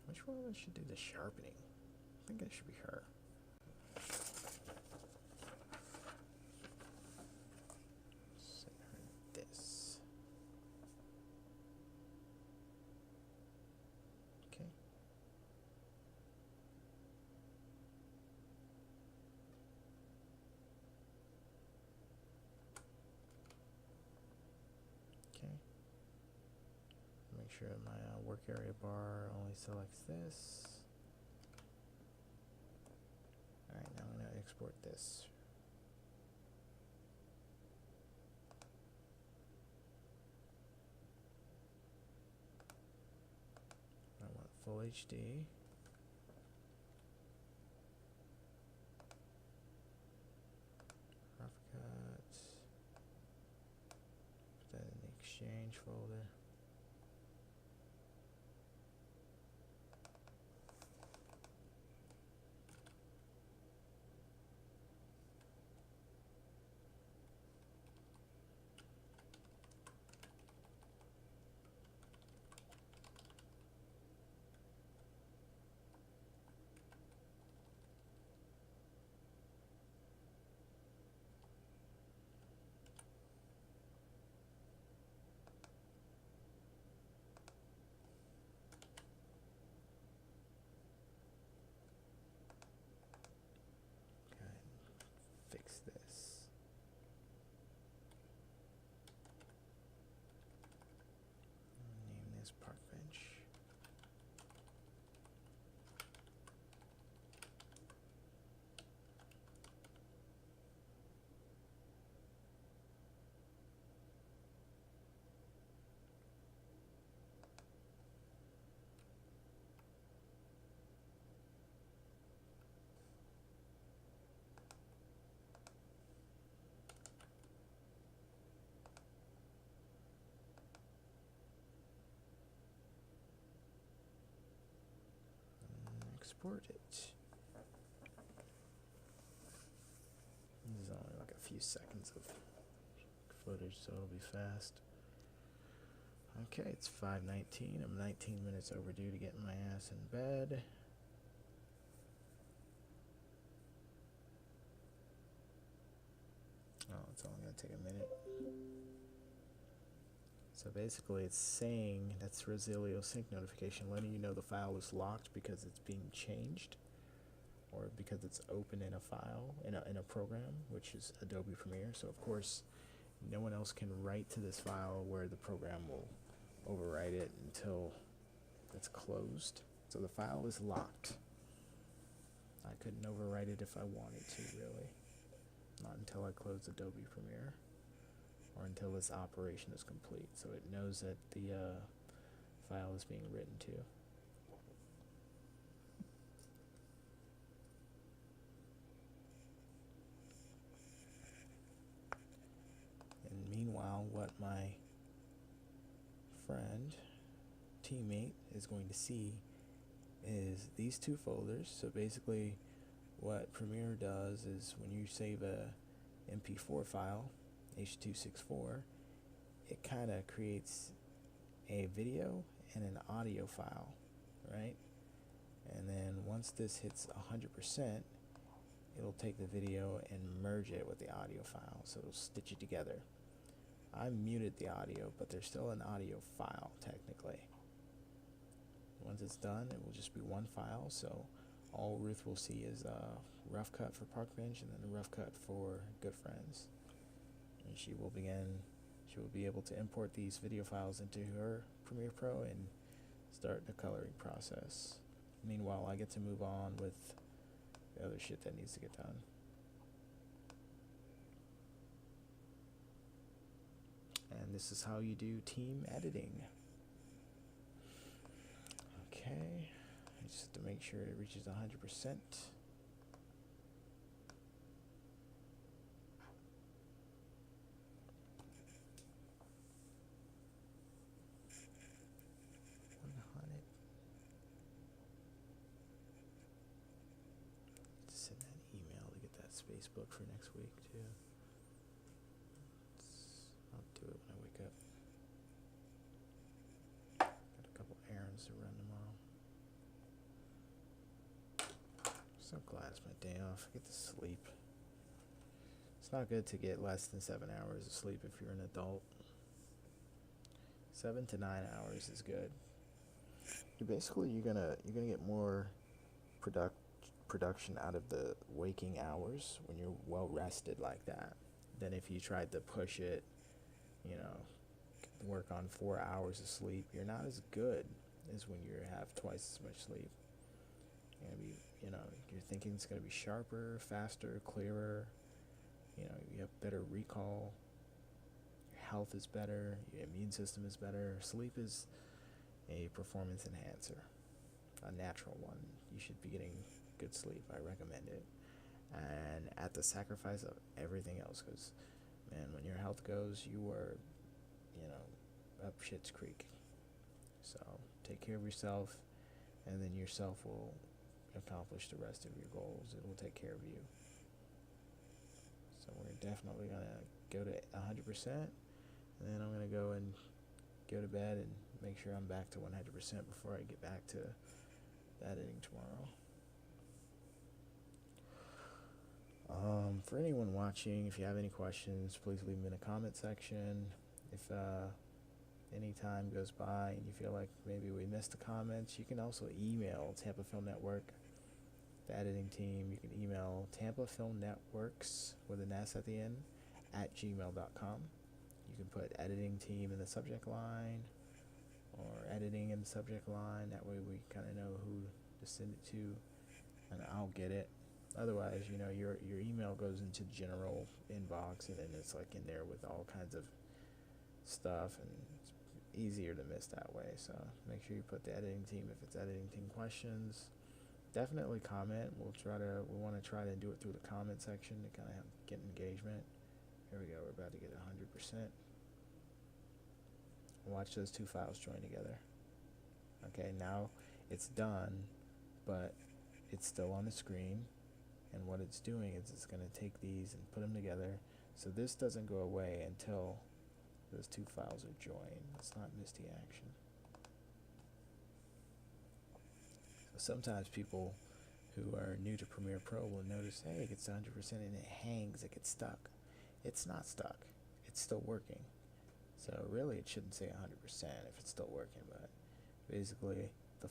Which one of us should do the sharpening? I think it should be her. Set her this. Okay. Okay. Make sure my work area bar only selects this. Alright, now I'm going to export this. I want full HD. change folder. Fix this. Name this park bench. Export it. This is only like a few seconds of footage, so it'll be fast. Okay, it's 5:19. I'm 19 minutes overdue to get my ass in bed. Oh, it's only gonna take a minute. So basically it's saying, that's Resilio sync notification, letting you know the file is locked because it's being changed, or because it's open in a file, in a program, which is Adobe Premiere. So of course, no one else can write to this file where the program will overwrite it until it's closed. So the file is locked. I couldn't overwrite it if I wanted to, really. Not until I close Adobe Premiere, or until this operation is complete, so it knows that the file is being written to. And meanwhile, what my friend, teammate, is going to see is these two folders. So basically what Premiere does is when you save a MP4 file, H.264, it kind of creates a video and an audio file, right? And then once this hits 100%, it'll take the video and merge it with the audio file, so it'll stitch it together. I muted the audio, but there's still an audio file, technically. Once it's done, it will just be one file, so all Ruth will see is a rough cut for Park Bench and then a rough cut for Good Friends. And she will be able to import these video files into her Premiere Pro and start the coloring process. Meanwhile, I get to move on with the other shit that needs to get done. And this is how you do team editing. Okay, I just have to make sure it reaches 100%. Send that email to get that space book for next week too. I'll do it when I wake up. Got a couple errands to run tomorrow. So glad it's my day off. I get to sleep. It's not good to get less than 7 hours of sleep if you're an adult. 7 to 9 hours is good. You're gonna get more production out of the waking hours when you're well rested like that than if you tried to push it, work on 4 hours of sleep. You're not as good as when you have twice as much sleep. You're gonna be, your thinking's gonna be sharper, faster, clearer. You have better recall. Your health is better. Your immune system is better. Sleep is a performance enhancer, a natural one. You should be getting good sleep. I recommend it, and at the sacrifice of everything else, because man, when your health goes, you are up Shit's Creek. So take care of yourself, and then yourself will accomplish the rest of your goals. It will take care of you. So we're definitely gonna go to 100%, and then I'm gonna go and go to bed and make sure I'm back to 100% before I get back to the editing tomorrow. For anyone watching, if you have any questions, please leave them in the comment section. If any time goes by and you feel like maybe we missed the comments, you can also email Tampa Film Network, the editing team. You can email Tampa Film Networks with an S at the end at gmail.com. You can put editing team in the subject line or editing in the subject line. That way we kind of know who to send it to, and I'll get it. Otherwise, you know, your email goes into general inbox, and then it's like in there with all kinds of stuff, and it's easier to miss that way. So make sure you put the editing team if it's editing team questions. Definitely comment. We want to try to do it through the comment section to kind of get engagement. Here we go. We're about to get 100%. Watch those two files join together. Okay, now it's done, but it's still on the screen. And what it's doing is it's going to take these and put them together. So this doesn't go away until those two files are joined. Let's not miss the action. So sometimes people who are new to Premiere Pro will notice, hey, it gets 100% and it hangs, it gets stuck. It's not stuck. It's still working. So really it shouldn't say 100% if it's still working, but basically the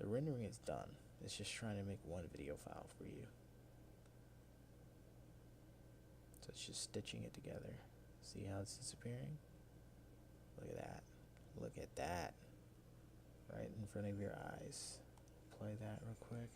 rendering is done. It's just trying to make one video file for you. So it's just stitching it together. See how it's disappearing? Look at that. Look at that. Right in front of your eyes. Play that real quick.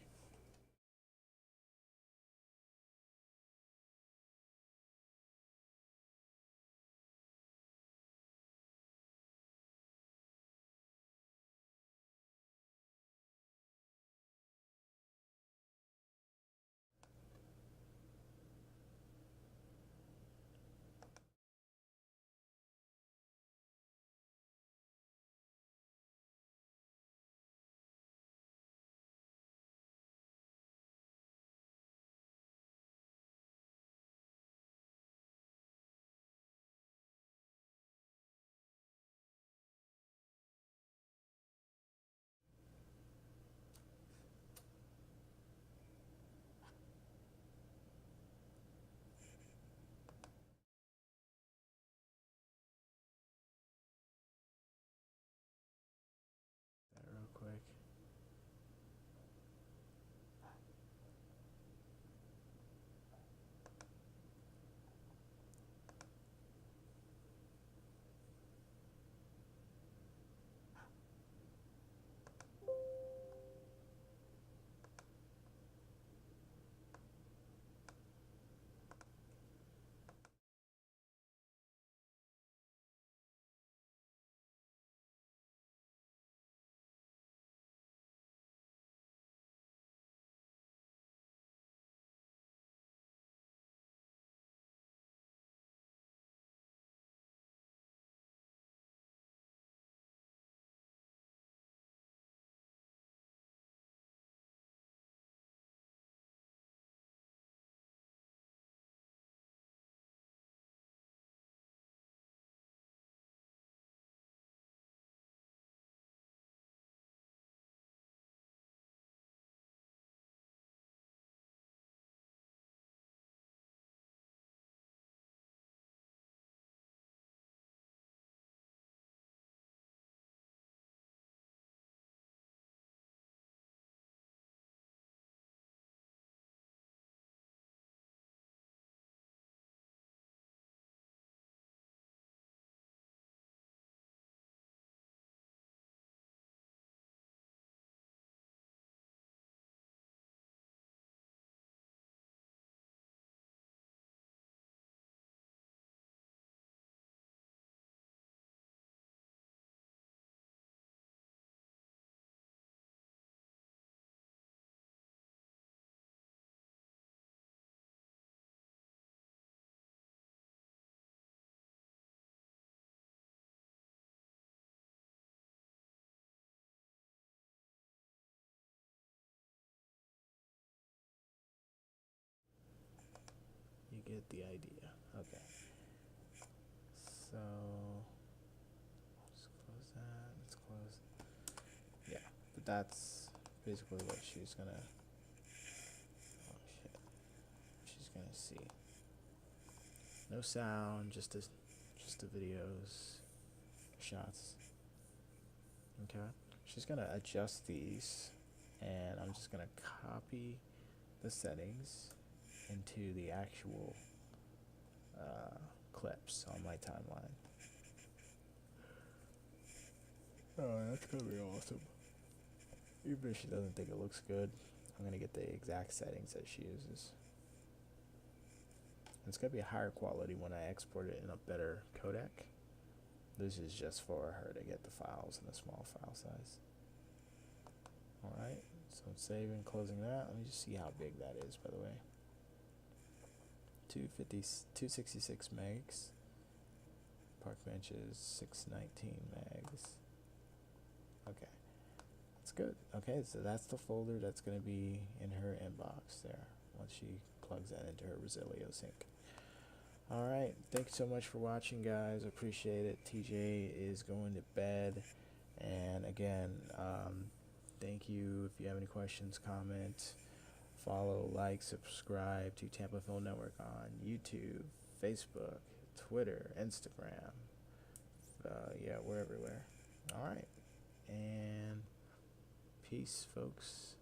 get the idea. Okay. So let's close that. Let's close. Yeah, but that's basically what she's gonna. Oh shit. She's gonna see. No sound, just the videos, shots. Okay. She's gonna adjust these, and I'm just gonna copy the settings into the actual clips on my timeline. Oh, that's gonna be awesome. Even if she doesn't think it looks good, I'm gonna get the exact settings that she uses. And it's gonna be a higher quality when I export it in a better codec. This is just for her to get the files in a small file size. Alright, so I'm saving, closing that. Let me just see how big that is, by the way. 266 megs. Parkbench is 619 megs. Okay, that's good. Okay, so that's the folder that's going to be in her inbox there once she plugs that into her Resilio sync. Alright, thanks so much for watching, guys. Appreciate it. TJ is going to bed. And again, thank you. If you have any questions, comment, follow, like, subscribe to Tampa Film Network on YouTube, Facebook, Twitter, Instagram. Yeah, we're everywhere. Alright. And peace, folks.